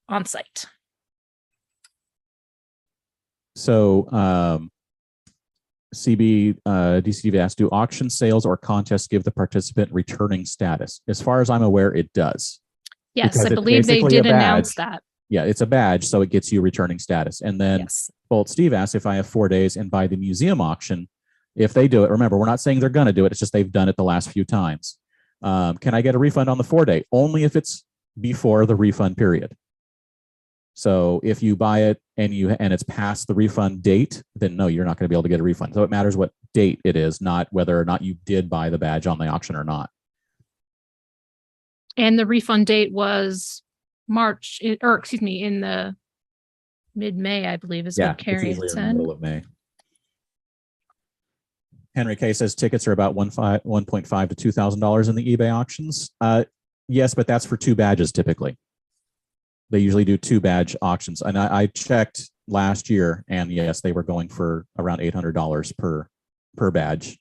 B: on site.
A: So DCV asked, do auction sales or contests give the participant returning status? As far as I'm aware, it does.
B: Yes, I believe they did announce that.
A: Yeah, it's a badge, so it gets you returning status. And then Bolt Steve asked, if I have 4 days and buy the museum auction, if they do it, remember, we're not saying they're going to do it. It's just they've done it the last few times. Can I get a refund on the 4-day? Only if it's before the refund period. So if you buy it and it's past the refund date, then no, you're not going to be able to get a refund. So it matters what date it is, not whether or not you did buy the badge on the auction or not.
B: And the refund date was in the mid-May, I believe, is what Carrie had said.
A: In the middle of May. Henry K says tickets are about $1.5 to $2,000 in the eBay auctions. Yes, but that's for 2 badges typically. They usually do 2 badge auctions. And I checked last year, and yes, they were going for around $800 per badge.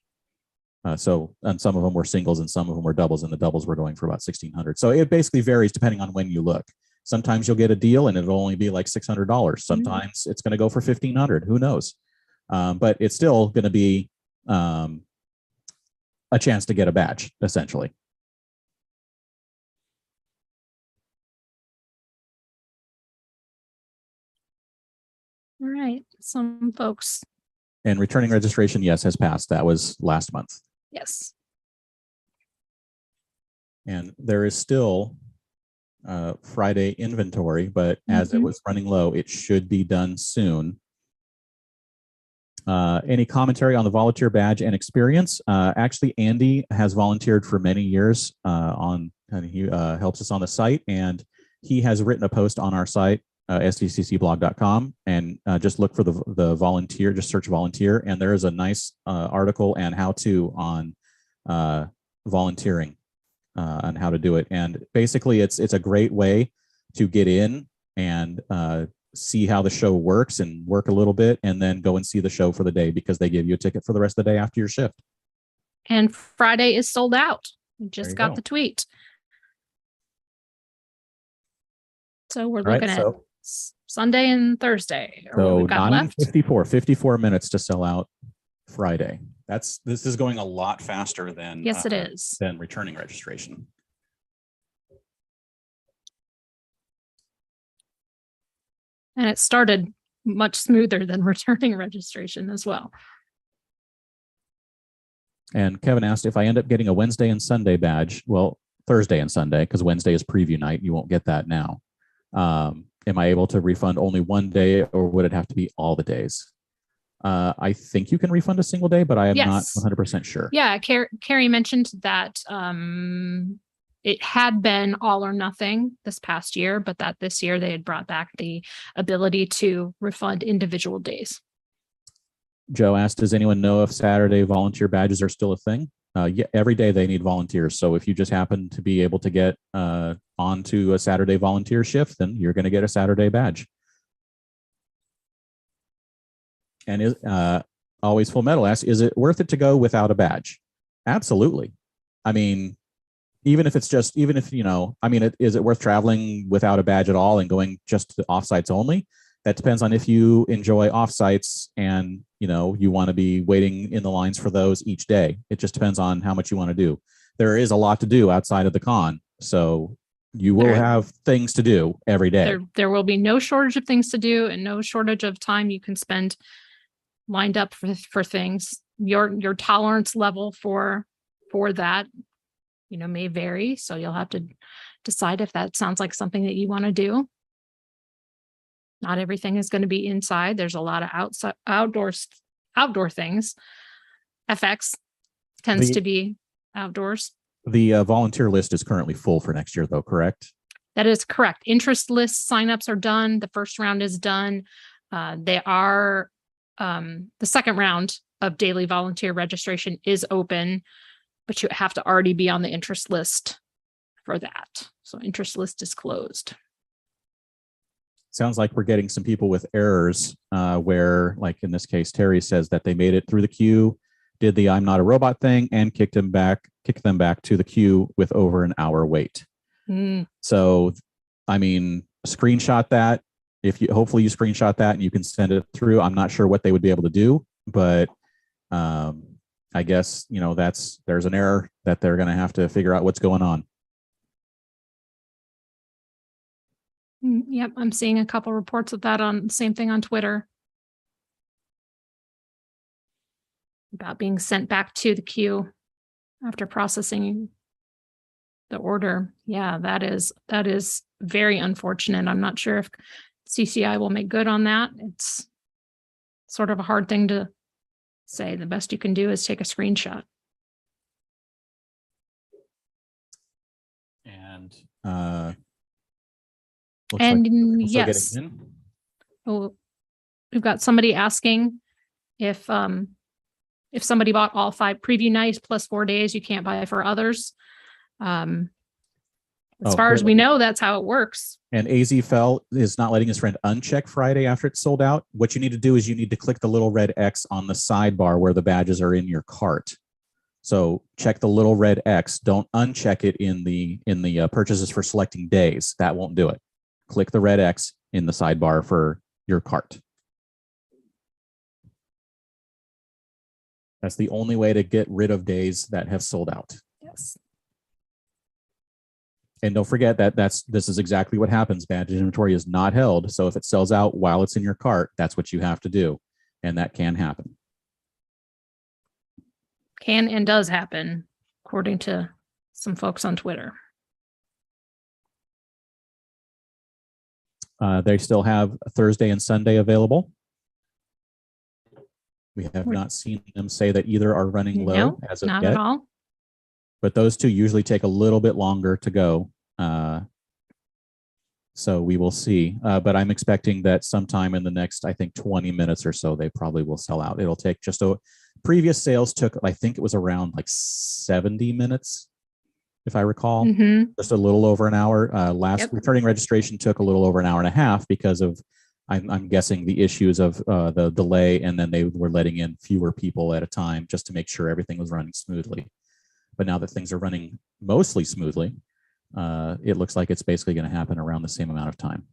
A: And some of them were singles and some of them were doubles, and the doubles were going for about $1,600. So it basically varies depending on when you look. Sometimes you'll get a deal and it'll only be like $600. Sometimes it's going to go for $1,500. Who knows? But it's still going to be a chance to get a badge, essentially.
B: All right, some folks.
A: And returning registration, yes, has passed. That was last month.
B: Yes.
A: And there is still Friday inventory, but as it was running low, it should be done soon. Any commentary on the volunteer badge and experience? Actually, Andy has volunteered for many years and he helps us on the site, and he has written a post on our site, SDCCUBlog.com, and just look for the volunteer, just search volunteer, and there is a nice article and how-to on volunteering on how to do it. And basically, it's a great way to get in and see how the show works and work a little bit, and then go and see the show for the day, because they give you a ticket for the rest of the day after your shift.
B: And Friday is sold out. We just got
A: go.
B: the tweet. So we're
A: All right,
B: looking at
A: so
B: Sunday and Thursday. Or what
A: So
B: we've got left.
A: 54 minutes to sell out Friday. This is going a lot faster than
B: Yes, it is.
A: than returning registration.
B: And it started much smoother than returning registration as well.
A: And Kevin asked if I end up getting a Wednesday and Sunday badge. Well, Thursday and Sunday, because Wednesday is preview night. You won't get that now. Am I able to refund only one day, or would it have to be all the days? I think you can refund a single day, but I am not 100% sure.
B: Yeah, Carrie mentioned that it had been all or nothing this past year, but that this year they had brought back the ability to refund individual days.
A: Joe asked, does anyone know if Saturday volunteer badges are still a thing? Yeah, every day they need volunteers. So if you just happen to be able to get onto a Saturday volunteer shift, then you're going to get a Saturday badge. And Always Full Metal asks, is it worth it to go without a badge? Absolutely. I mean, even if, is it worth traveling without a badge at all and going just to offsites only? That depends on if you enjoy offsites and, you want to be waiting in the lines for those each day. It just depends on how much you want to do. There is a lot to do outside of the con. So you will have things to do every day.
B: There will be no shortage of things to do and no shortage of time you can spend lined up for things. Your tolerance level for that, may vary. So you'll have to decide if that sounds like something that you want to do. Not everything is going to be inside. There's a lot of outdoor things. FX tends to be outdoors.
A: The volunteer list is currently full for next year, though, correct?
B: That is correct. Interest list signups are done. The first round is done. They are the second round of daily volunteer registration is open, but you have to already be on the interest list for that. So interest list is closed.
A: Sounds like we're getting some people with errors where, like in this case, Terry says that they made it through the queue, did the I'm not a robot thing, and kicked them back to the queue with over an hour wait. So, screenshot that. Hopefully you screenshot that and you can send it through. I'm not sure what they would be able to do, but I guess, there's an error that they're going to have to figure out what's going on.
B: Yep, I'm seeing a couple reports of that same thing on Twitter about being sent back to the queue after processing the order. Yeah, that is very unfortunate. I'm not sure if CCI will make good on that. It's sort of a hard thing to say. The best you can do is take a screenshot.
A: And
B: yes. Oh, we've got somebody asking if somebody bought all 5 preview nights plus 4 days, you can't buy for others. As far as we know, that's how it works.
A: And AZ Fell is not letting his friend uncheck Friday after it's sold out. What you need to do is you need to click the little red X on the sidebar where the badges are in your cart. So check the little red X. Don't uncheck it in the purchases for selecting days. That won't do it. Click the red X in the sidebar for your cart. That's the only way to get rid of days that have sold out.
B: Yes.
A: And don't forget that this is exactly what happens. Badge inventory is not held. So if it sells out while it's in your cart, that's what you have to do. And that can happen.
B: Can and does happen, according to some folks on Twitter.
A: They still have Thursday and Sunday available. We have not seen them say that either are running low as of
B: not
A: yet.
B: At all.
A: But those two usually take a little bit longer to go. So we will see. But I'm expecting that sometime in the next, I think, 20 minutes or so, they probably will sell out. It'll take just a previous sales took, I think it was around like 70 minutes, if I recall, just a little over an hour. Last returning registration took a little over an hour and a half because of, I'm guessing, the issues of the delay, and then they were letting in fewer people at a time just to make sure everything was running smoothly. But now that things are running mostly smoothly, it looks like it's basically going to happen around the same amount of time.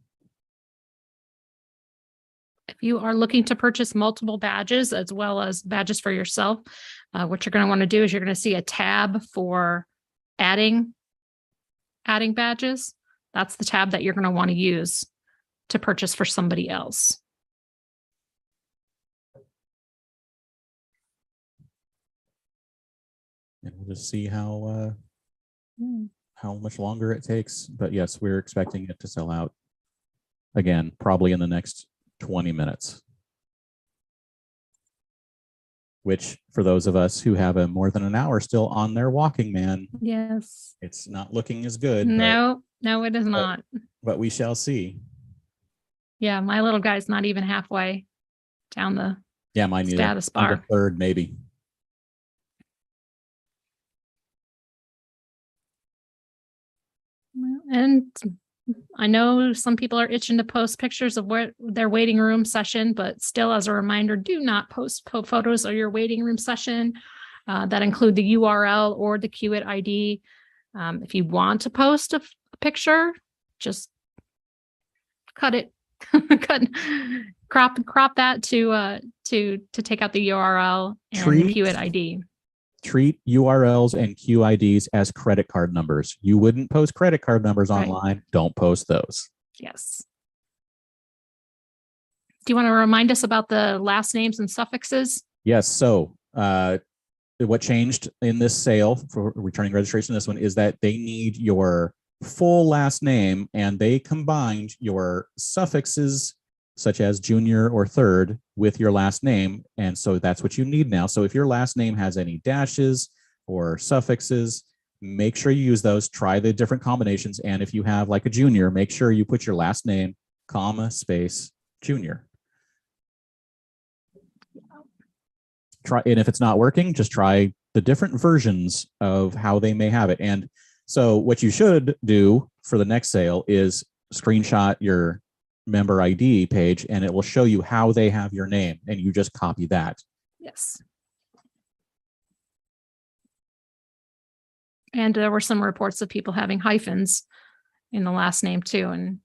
B: If you are looking to purchase multiple badges as well as badges for yourself, what you're going to want to do is you're going to see a tab for adding badges. That's the tab that you're going to want to use to purchase for somebody else.
A: And we'll just see how much longer it takes. But yes, we're expecting it to sell out again, probably in the next 20 minutes. Which, for those of us who have more than an hour still on their walking man,
B: yes,
A: it's not looking as good.
B: No, it is not.
A: But we shall see.
B: Yeah, my little guy's not even halfway down the
A: mine
B: status
A: on
B: bar.
A: the third, maybe.
B: And I know some people are itching to post pictures of their waiting room session, but still, as a reminder, do not post photos of your waiting room session that include the URL or the Qit ID. If you want to post a picture, just cut it, crop that to take out the URL and the Qit ID.
A: Treat URLs and QIDs as credit card numbers. You wouldn't post credit card numbers online. Don't post those.
B: Yes. Do you want to remind us about the last names and suffixes?
A: Yes. So what changed in this sale for returning registration, this one, is that they need your full last name, and they combined your suffixes such as junior or third with your last name. And so that's what you need now. So if your last name has any dashes or suffixes, make sure you use those. Try the different combinations. And if you have like a junior, make sure you put your last name, comma, space, junior. And if it's not working, just try the different versions of how they may have it. And so what you should do for the next sale is screenshot your member ID page, and it will show you how they have your name, and you just copy that.
B: Yes. And there were some reports of people having hyphens in the last name too. And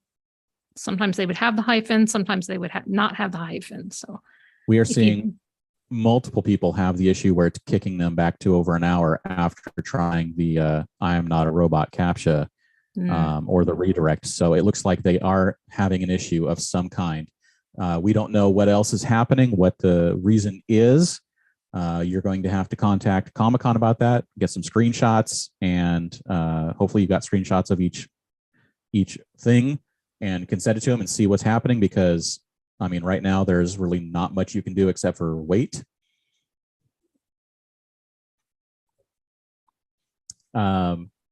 B: sometimes they would have the hyphen, sometimes they would not have the hyphen. So
A: we are seeing multiple people have the issue where it's kicking them back to over an hour after trying the I am not a robot CAPTCHA or the redirect. So it looks like they are having an issue of some kind. We don't know what else is happening, what the reason is. You're going to have to contact Comic-Con about that, get some screenshots, and hopefully you got screenshots of each thing and can send it to them and see what's happening, because I mean, right now there's really not much you can do except for wait.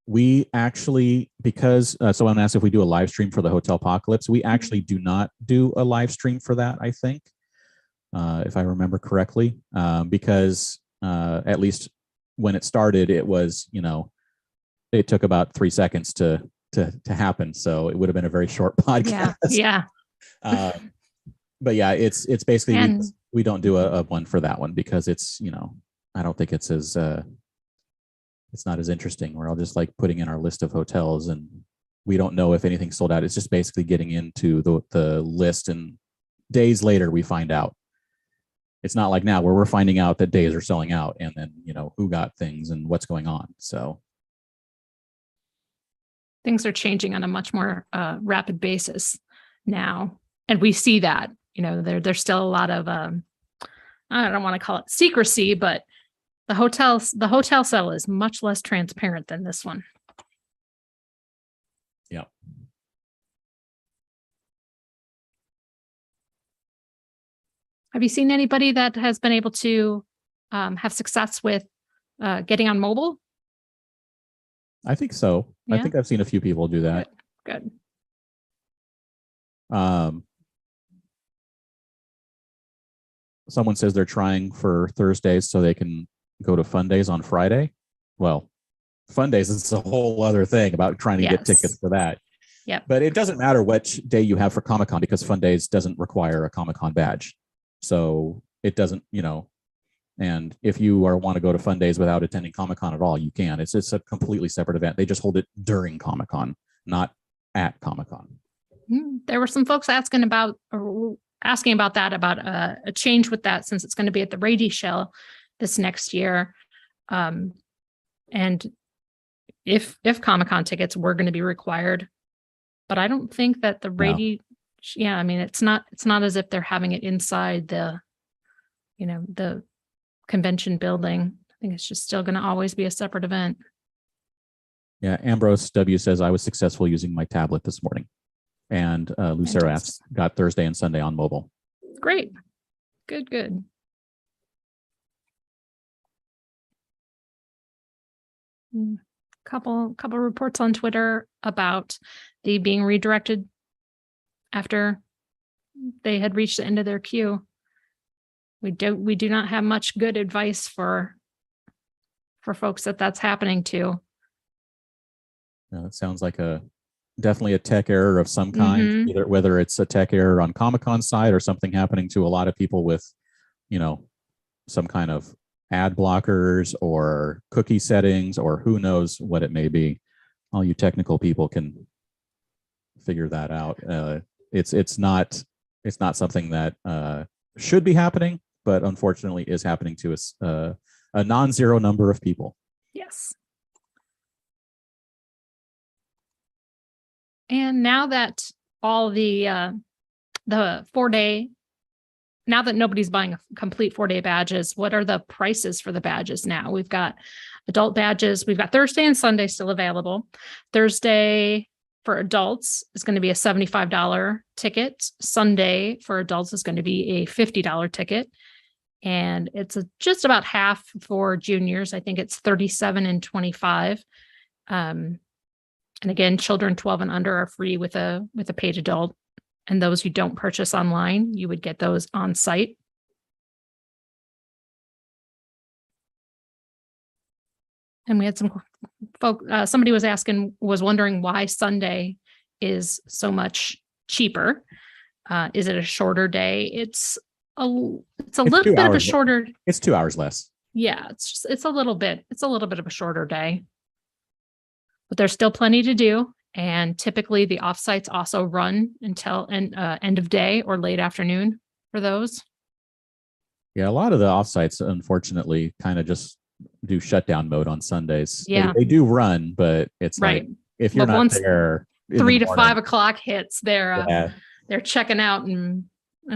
A: We actually, because someone asked if we do a live stream for the Hotel Apocalypse, we actually do not do a live stream for that, I think, if I remember correctly, because at least when it started, it was, it took about 3 seconds to happen. So it would have been a very short podcast.
B: Yeah.
A: But yeah, it's basically we don't do a one for that one because it's, I don't think it's as it's not as interesting. We're all just like putting in our list of hotels, and we don't know if anything's sold out. It's just basically getting into the list, and days later we find out. It's not like now where we're finding out that days are selling out, and then who got things and what's going on. So
B: things are changing on a much more rapid basis now, and we see that. There's still a lot of I don't want to call it secrecy, but the hotel sale is much less transparent than this one.
A: Yeah.
B: Have you seen anybody that has been able to have success with getting on mobile?
A: I think so. Yeah. I think I've seen a few people do that.
B: Good.
A: Someone says they're trying for Thursdays so they can go to Fun Days on Friday. Well, Fun Days is a whole other thing about trying to get tickets for that.
B: Yep.
A: But it doesn't matter which day you have for Comic-Con because Fun Days doesn't require a Comic-Con badge. So it doesn't, and if you want to go to Fun Days without attending Comic-Con at all, you can. It's a completely separate event. They just hold it during Comic-Con, not at Comic-Con.
B: There were some folks asking about that, about a change with that, since it's going to be at the Rady Shell this next year. And if Comic-Con tickets were going to be required, but I don't think that the Rady, I mean, it's not as if they're having it inside the convention building. I think it's just still going to always be a separate event.
A: Yeah. Ambrose W says, I was successful using my tablet this morning. And Lucero got Thursday and Sunday on mobile.
B: Great. Good. Couple reports on Twitter about the being redirected after they had reached the end of their queue. We do not have much good advice for folks that's happening to.
A: It sounds like definitely a tech error of some kind, whether it's a tech error on Comic-Con side or something happening to a lot of people with, some kind of ad blockers or cookie settings, or who knows what it may be. All you technical people can figure that out. It's not something that should be happening, but unfortunately is happening to a non-zero number of people.
B: Yes. And now that all the 4-day, now that nobody's buying a complete 4-day badges, what are the prices for the badges now? We've got adult badges. We've got Thursday and Sunday still available. Thursday for adults is going to be a $75 ticket. Sunday for adults is going to be a $50 ticket. And it's just about half for juniors. I think it's $37 and $25. And again, children 12 and under are free with a paid adult. And those who don't purchase online, you would get those on site. And we had some somebody was wondering why Sunday is so much cheaper. Is it a shorter day? It's a little bit of a shorter.
A: It's 2 hours less.
B: Yeah, it's a little bit of a shorter day, but there's still plenty to do. And typically the offsites also run until end of day or late afternoon for those. Yeah,
A: a lot of the offsites, unfortunately, kind of just do shutdown mode on Sundays.
B: Yeah,
A: they do run, but it's right. Like if you're not there,
B: 3 to 5 o'clock hits, they're checking out and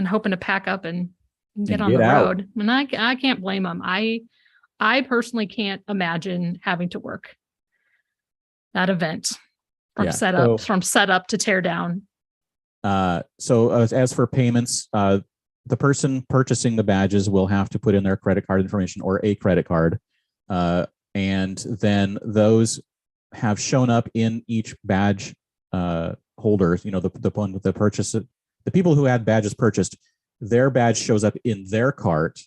B: hoping to pack up and get on the road. And I can't blame them. I personally can't imagine having to work that event. From setup to tear down. So
A: as for payments, the person purchasing the badges will have to put in their credit card information or a credit card. And then those have shown up in each badge holders, the one with the purchase, the people who had badges purchased, their badge shows up in their cart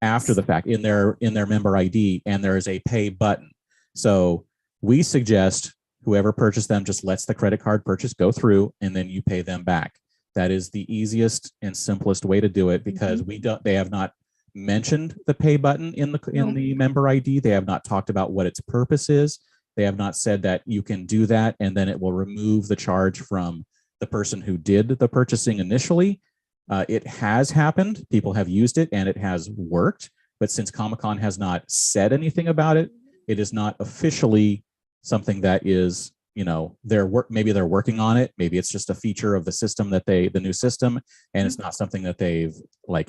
A: after the fact in their member ID, and there is a pay button. So we suggest whoever purchased them just lets the credit card purchase go through, and then you pay them back. That is the easiest and simplest way to do it, because they have not mentioned the pay button in the member ID. They have not talked about what its purpose is. They have not said that you can do that and then it will remove the charge from the person who did the purchasing initially. It has happened. People have used it and it has worked. But since Comic-Con has not said anything about it, it is not officially something that is, maybe they're working on it. Maybe it's just a feature of the system the new system, and it's not something that they've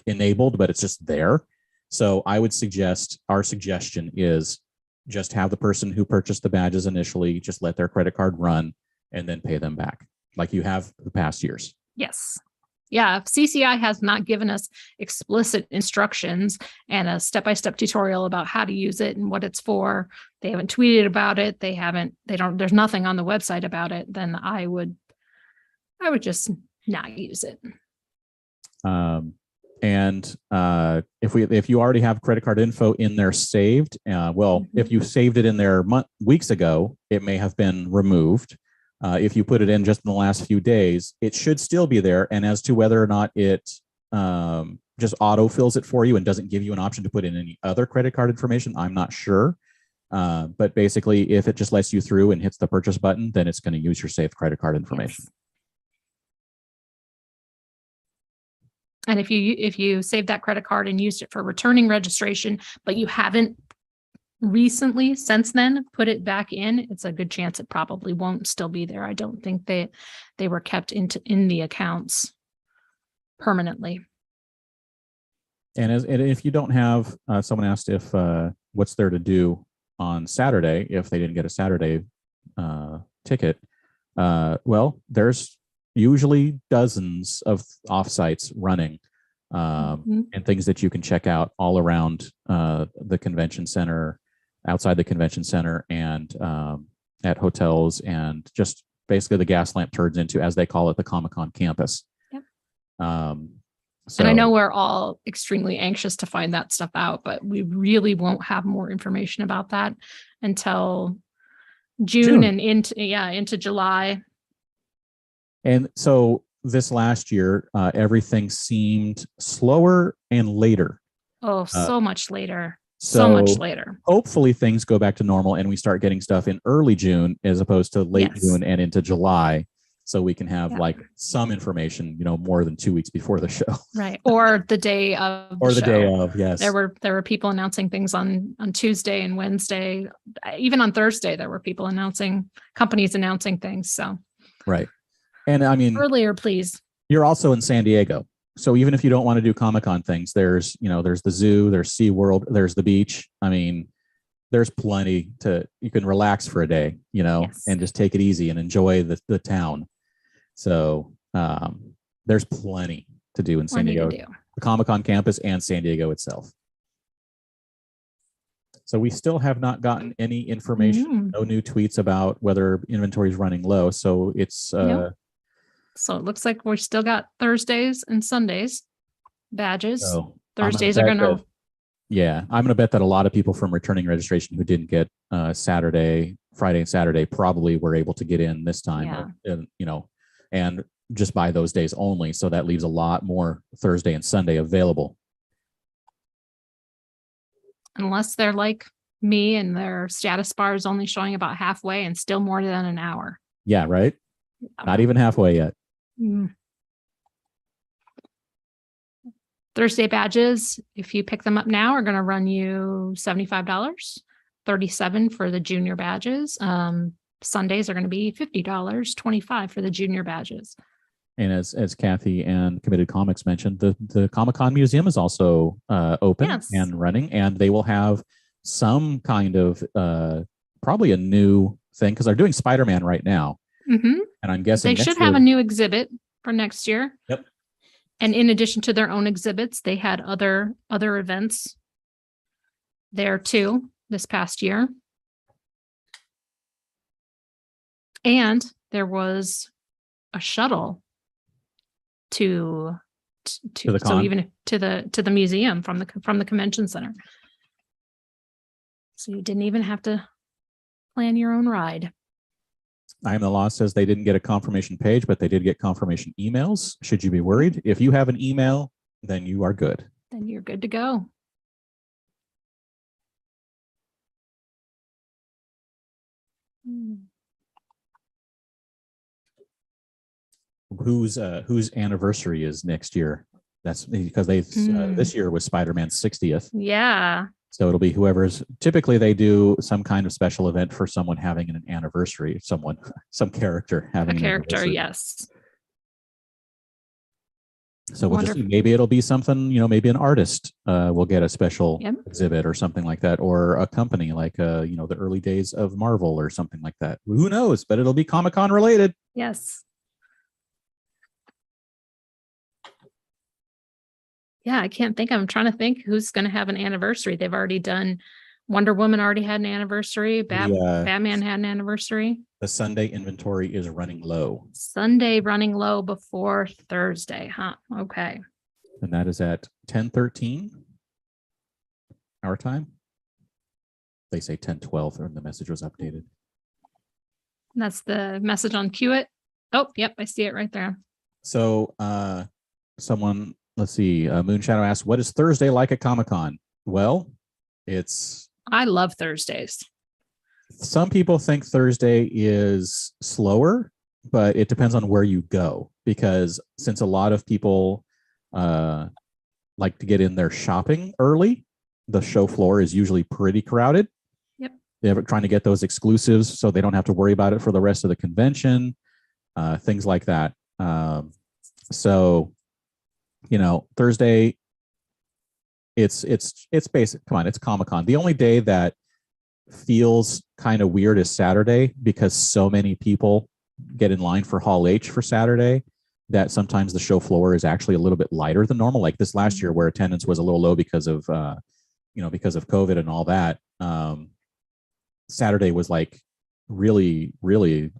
A: enabled, but it's just there. So I would suggest, our suggestion is just have the person who purchased the badges initially, just let their credit card run and then pay them back like you have the past years.
B: Yes. Yeah, CCI has not given us explicit instructions and a step-by-step tutorial about how to use it and what it's for. They haven't tweeted about it. There's nothing on the website about it. Then I would just not use it.
A: And if you already have credit card info in there saved, if you saved it in there weeks ago, it may have been removed. If you put it in just in the last few days, it should still be there. And as to whether or not it just auto fills it for you and doesn't give you an option to put in any other credit card information, I'm not sure. But basically, if it just lets you through and hits the purchase button, then it's going to use your saved credit card information.
B: Yes. And if you saved that credit card and used it for returning registration, but you haven't recently since then put it back in, it's a good chance it probably won't still be there. I don't think they were kept in the accounts permanently.
A: And if you don't have, someone asked if what's there to do on Saturday if they didn't get a Saturday ticket. Well, there's usually dozens of offsites running and things that you can check out all around the convention center, outside the convention center, and at hotels, and just basically the gas lamp turns into, as they call it, the Comic-Con campus.
B: Yep.
A: So,
B: and I know we're all extremely anxious to find that stuff out, but we really won't have more information about that until June. And into July.
A: And so this last year, everything seemed slower and later.
B: Oh, so much later. So much later.
A: Hopefully things go back to normal and we start getting stuff in early June as opposed to late June and into July. So we can have like some information, more than 2 weeks before the show.
B: Right. Or the day of.
A: Or the day of, yes.
B: There were people announcing things on Tuesday and Wednesday. Even on Thursday, there were people companies announcing things. So.
A: Right. And I mean.
B: Earlier, please.
A: You're also in San Diego. So even if you don't want to do Comic-Con things, there's the zoo, there's SeaWorld, there's the beach. I mean, there's plenty you can relax for a day, and just take it easy and enjoy the town. So there's plenty to do in San Diego, the Comic-Con campus and San Diego itself. So we still have not gotten any information, no new tweets about whether inventory is running low. So it's
B: So it looks like we still got Thursdays and Sundays badges.
A: So
B: Thursdays are going to.
A: Yeah, I'm going to bet that a lot of people from returning registration who didn't get Friday and Saturday probably were able to get in this time, and just by those days only. So that leaves a lot more Thursday and Sunday available.
B: Unless they're like me and their status bar is only showing about halfway and still more than an hour.
A: Yeah, right. Not even halfway yet.
B: Thursday badges, if you pick them up now, are going to run you $75, $37 for the junior badges. Sundays are going to be $50, $25 for the junior badges.
A: And as Kathy and Committed Comics mentioned, the Comic-Con Museum is also open and running, and they will have some kind of probably a new thing because they're doing Spider-Man right now.
B: Mm-hmm.
A: And I'm guessing
B: they should have a new exhibit for next year.
A: Yep.
B: And in addition to their own exhibits, they had other events there too this past year. And there was a shuttle to the con. So even to the museum from the convention center. So you didn't even have to plan your own ride.
A: I Am the Law says they didn't get a confirmation page, but they did get confirmation emails. Should you be worried? If you have an email, then you are good.
B: Then you're good to go.
A: Whose anniversary is next year? That's because this year was Spider-Man's 60th.
B: Yeah.
A: So it'll be whoever's. Typically, they do some kind of special event for someone having an anniversary. Some character having
B: a character.
A: An anniversary.
B: Yes.
A: So we'll just see. Maybe it'll be something. Maybe an artist will get a special exhibit or something like that, or a company like the early days of Marvel or something like that. Who knows? But it'll be Comic-Con related.
B: Yes. Yeah, I can't think. I'm trying to think who's going to have an anniversary. They've already done Wonder Woman already had an anniversary.
A: The
B: Batman had an anniversary.
A: Sunday inventory is running low,
B: Sunday running low before Thursday, huh? Okay.
A: and that is at 10:13 our time. They say 10:12, and the message was updated.
B: That's the message on Qt. Oh, yep, I see it right there.
A: So, someone, let's see, Moonshadow asks, "What is Thursday like at Comic-Con?" Well,
B: I love Thursdays.
A: some people think Thursday is slower, but it depends on where you go, because since a lot of people like to get in their shopping early, the show floor is usually pretty crowded.
B: Yep.
A: They're trying to get those exclusives so they don't have to worry about it for the rest of the convention, things like that. So, Thursday, it's basic. Come on, it's Comic-Con. The only day that feels kind of weird is Saturday, because so many people get in line for Hall H for Saturday that sometimes the show floor is actually a little bit lighter than normal. Like this last year, where attendance was a little low because of COVID and all that. Saturday was like really, really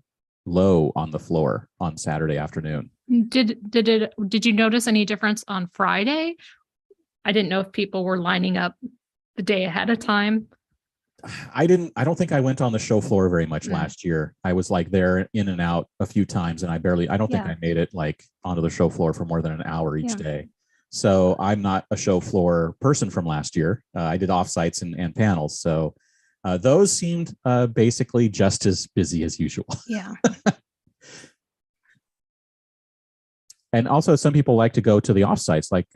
A: low on the floor on Saturday afternoon.
B: Did you notice any difference on Friday? I didn't know if people were lining up the day ahead of time.
A: I don't think I went on the show floor very much last year. I was like there in and out a few times, and I don't think I made it like onto the show floor for more than an hour each day. So I'm not a show floor person from last year. I did offsites and panels. So those seemed basically just as busy as usual.
B: Yeah.
A: And also, some people like to go to the offsites. Like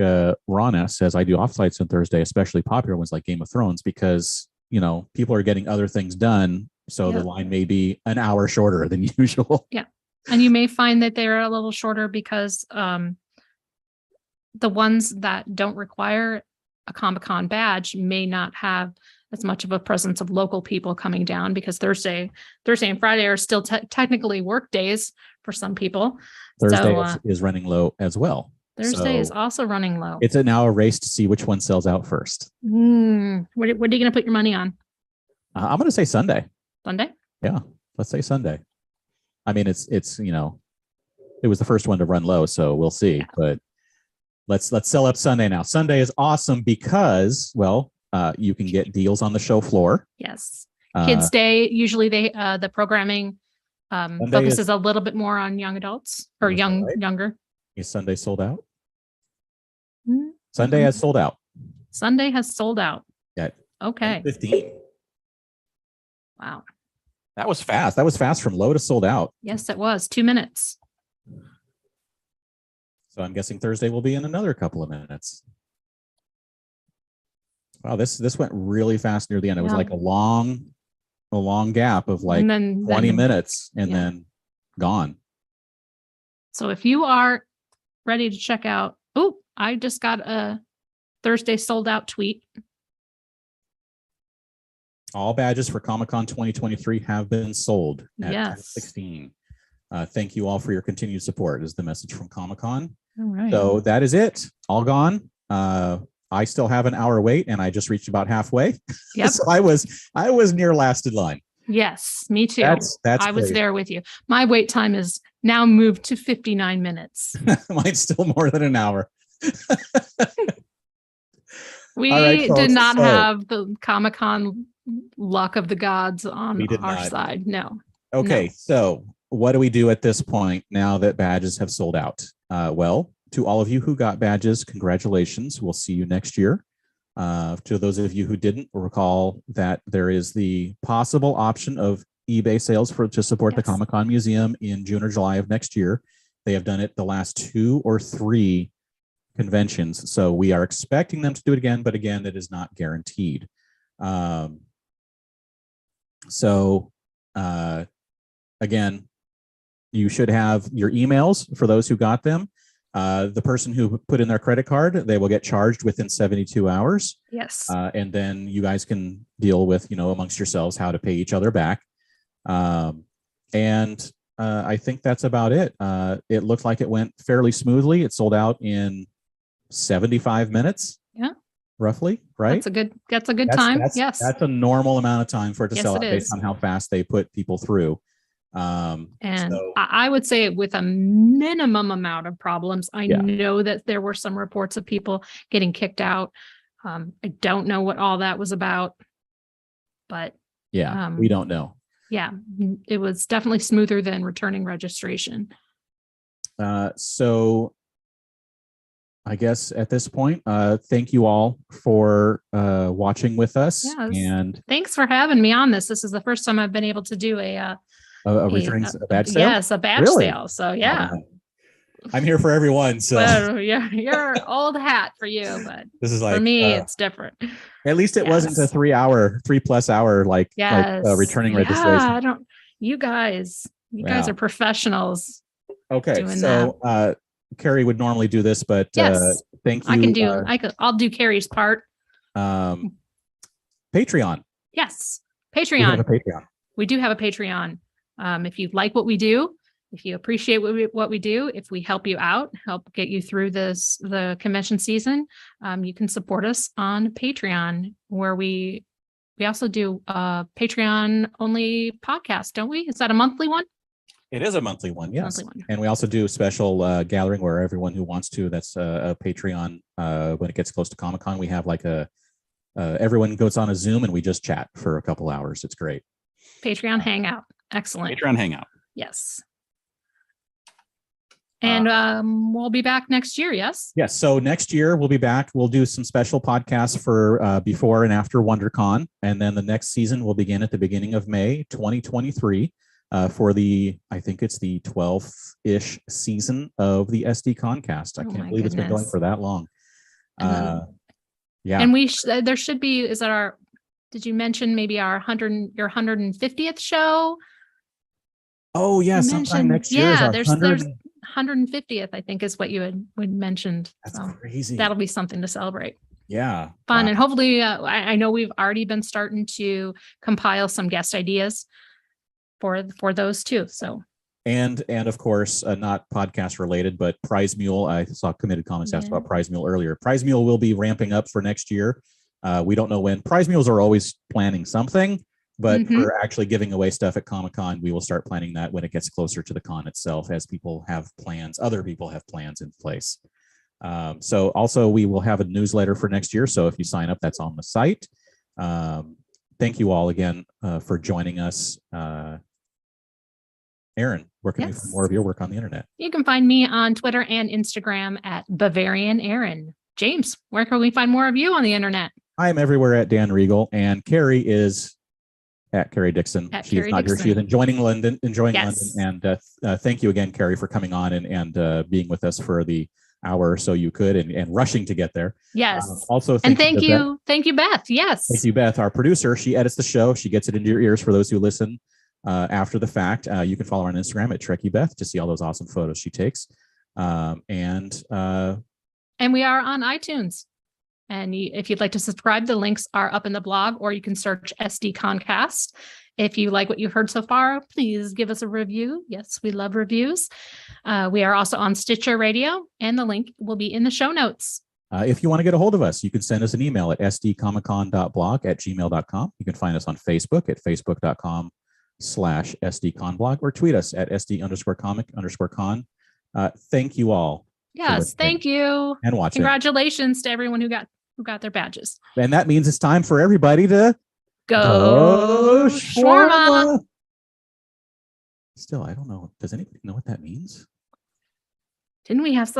A: Rana says, I do offsites on Thursday, especially popular ones like Game of Thrones, because people are getting other things done. So the line may be an hour shorter than usual.
B: Yeah. And you may find that they're a little shorter because the ones that don't require a Comic-Con badge may not have as much of a presence of local people coming down, because Thursday and Friday are still technically work days for some people.
A: Thursday is running low as well.
B: Thursday is also running low.
A: It's now a race to see which one sells out first.
B: What are you going to put your money on?
A: I'm going to say Sunday.
B: Sunday?
A: Yeah, let's say Sunday. I mean, it's it was the first one to run low, so we'll see. Yeah. But let's sell up Sunday now. Sunday is awesome because, you can get deals on the show floor.
B: Yes. Kids Day, usually the programming focuses a little bit more on young adults or younger.
A: Is Sunday sold out?
B: Mm-hmm.
A: Sunday has sold out.
B: Sunday has sold out.
A: Yeah.
B: Okay.
A: 15.
B: Wow.
A: That was fast. That was fast from low to sold out.
B: Yes, it was 2 minutes.
A: So I'm guessing Thursday will be in another couple of minutes. Wow, this went really fast near the end. It was like a long gap of like 20 minutes and then gone.
B: So if you are ready to check out, I just got a Thursday sold out tweet.
A: All badges for Comic-Con 2023 have been sold at 10:16. Thank you all for your continued support is the message from Comic-Con.
B: All right.
A: So that is it. All gone. I still have an hour wait, and I just reached about halfway.
B: Yep.
A: So I was near last in line.
B: Yes, me too.
A: That's
B: I was there with you. My wait time is now moved to 59 minutes.
A: Mine's still more than an hour.
B: We did not have the Comic-Con luck of the gods on our side. No.
A: Okay,
B: no.
A: So what do we do at this point now that badges have sold out? To all of you who got badges, congratulations. We'll see you next year. To those of you who didn't, recall that there is the possible option of eBay sales to support the Comic-Con Museum in June or July of next year. They have done it the last 2 or 3 conventions. So we are expecting them to do it again, but again, that is not guaranteed. Again, you should have your emails for those who got them. The person who put in their credit card, they will get charged within 72 hours.
B: Yes.
A: And then you guys can deal with, amongst yourselves how to pay each other back. I think that's about it. It looked like it went fairly smoothly. It sold out in 75 minutes.
B: Yeah.
A: roughly, right?
B: That's a good time. Yes.
A: That's a normal amount of time for it to
B: Yes,
A: sell
B: it
A: out based
B: is.
A: on how fast they put people through.
B: And
A: So,
B: I would say with a minimum amount of problems, I
A: Yeah.
B: know that there were some reports of people getting kicked out. I don't know what all that was about, but
A: yeah, we don't know.
B: yeah, it was definitely smoother than returning registration.
A: So I guess at this point, thank you all for watching with us.
B: Yes.
A: And
B: Thanks for having me on this. This is the first time I've been able to do a
A: returning a badge sale.
B: Yes, a badge
A: Really?
B: sale. So yeah.
A: I'm here for everyone. So
B: Well, you're old hat for you, but
A: this is like
B: for me, it's different.
A: At least it wasn't a
B: Yes.
A: 3+ hour
B: Yes.
A: returning
B: Yeah,
A: registration.
B: you guys are professionals.
A: Okay,
B: doing
A: so Carrie would normally do this, but
B: Yes.
A: thank you.
B: I'll do Carrie's part.
A: Patreon.
B: Yes.
A: We have
B: Patreon.
A: a Patreon.
B: We do have a Patreon. If you like what we do, if you appreciate what we do, if we help you out, help get you through the convention season, you can support us on Patreon, where we also do a Patreon only podcast, don't we? Is that a monthly one?
A: It is a monthly one, yes.
B: Monthly one.
A: And we also do a special gathering where everyone who wants to, that's a Patreon. When it gets close to Comic-Con, we have everyone goes on a Zoom and we just chat for a couple hours. It's great.
B: Patreon Hangout. Excellent.
A: Patreon Hangout.
B: Yes. And we'll be back next year, yes?
A: Yes. So next year we'll be back. We'll do some special podcasts for before and after WonderCon. And then the next season will begin at the beginning of May 2023 for I think it's the 12th-ish season of the SDConCast. I can't believe it's been going for that long. Yeah.
B: And there should be, did you mention maybe your 150th show?
A: Oh yeah, sometime next year.
B: Yeah, there's 150th, I think, is what you had mentioned.
A: That's crazy.
B: That'll be something to celebrate.
A: Yeah,
B: fun. Wow. And hopefully, I know we've already been starting to compile some guest ideas for those too. So. And
A: of course, not podcast related, but Prize Mule. I saw Committed Comments asked about Prize Mule earlier. Prize Mule will be ramping up for next year. We don't know when. Prize Mules are always planning something. But for actually giving away stuff at Comic-Con, we will start planning that when it gets closer to the con itself, as people have plans, other people have plans in place. So also we will have a newsletter for next year. So if you sign up, that's on the site. Thank you all again for joining us. Erin, where can we find more of your work on the internet? You can find me on Twitter and Instagram at Bavarian Erin. James, where can we find more of you on the internet? I am everywhere at Dan Regal, and Carrie is at Carrie Dixon. She's not here. She is enjoying London. And thank you again, Carrie, for coming on and being with us for the hour or so you could and rushing to get there. Yes. Also, thank you, Beth. Yes. Thank you, Beth, our producer. She edits the show. She gets it into your ears for those who listen after the fact. You can follow her on Instagram at TrekkyBeth to see all those awesome photos she takes. And we are on iTunes. And if you'd like to subscribe, the links are up in the blog, or you can search SDConCast. If you like what you've heard so far, please give us a review. Yes, we love reviews. We are also on Stitcher Radio, and the link will be in the show notes. If you want to get a hold of us, you can send us an email at sdcomiccon.blog@gmail.com. You can find us on Facebook at facebook.com/sdconblog, or tweet us at sd_comic_con. Thank you all. Yes, thank you. And watching. Congratulations to everyone who got their badges. And that means it's time for everybody to go shawarma. Still, I don't know. Does anybody know what that means? Didn't we have some?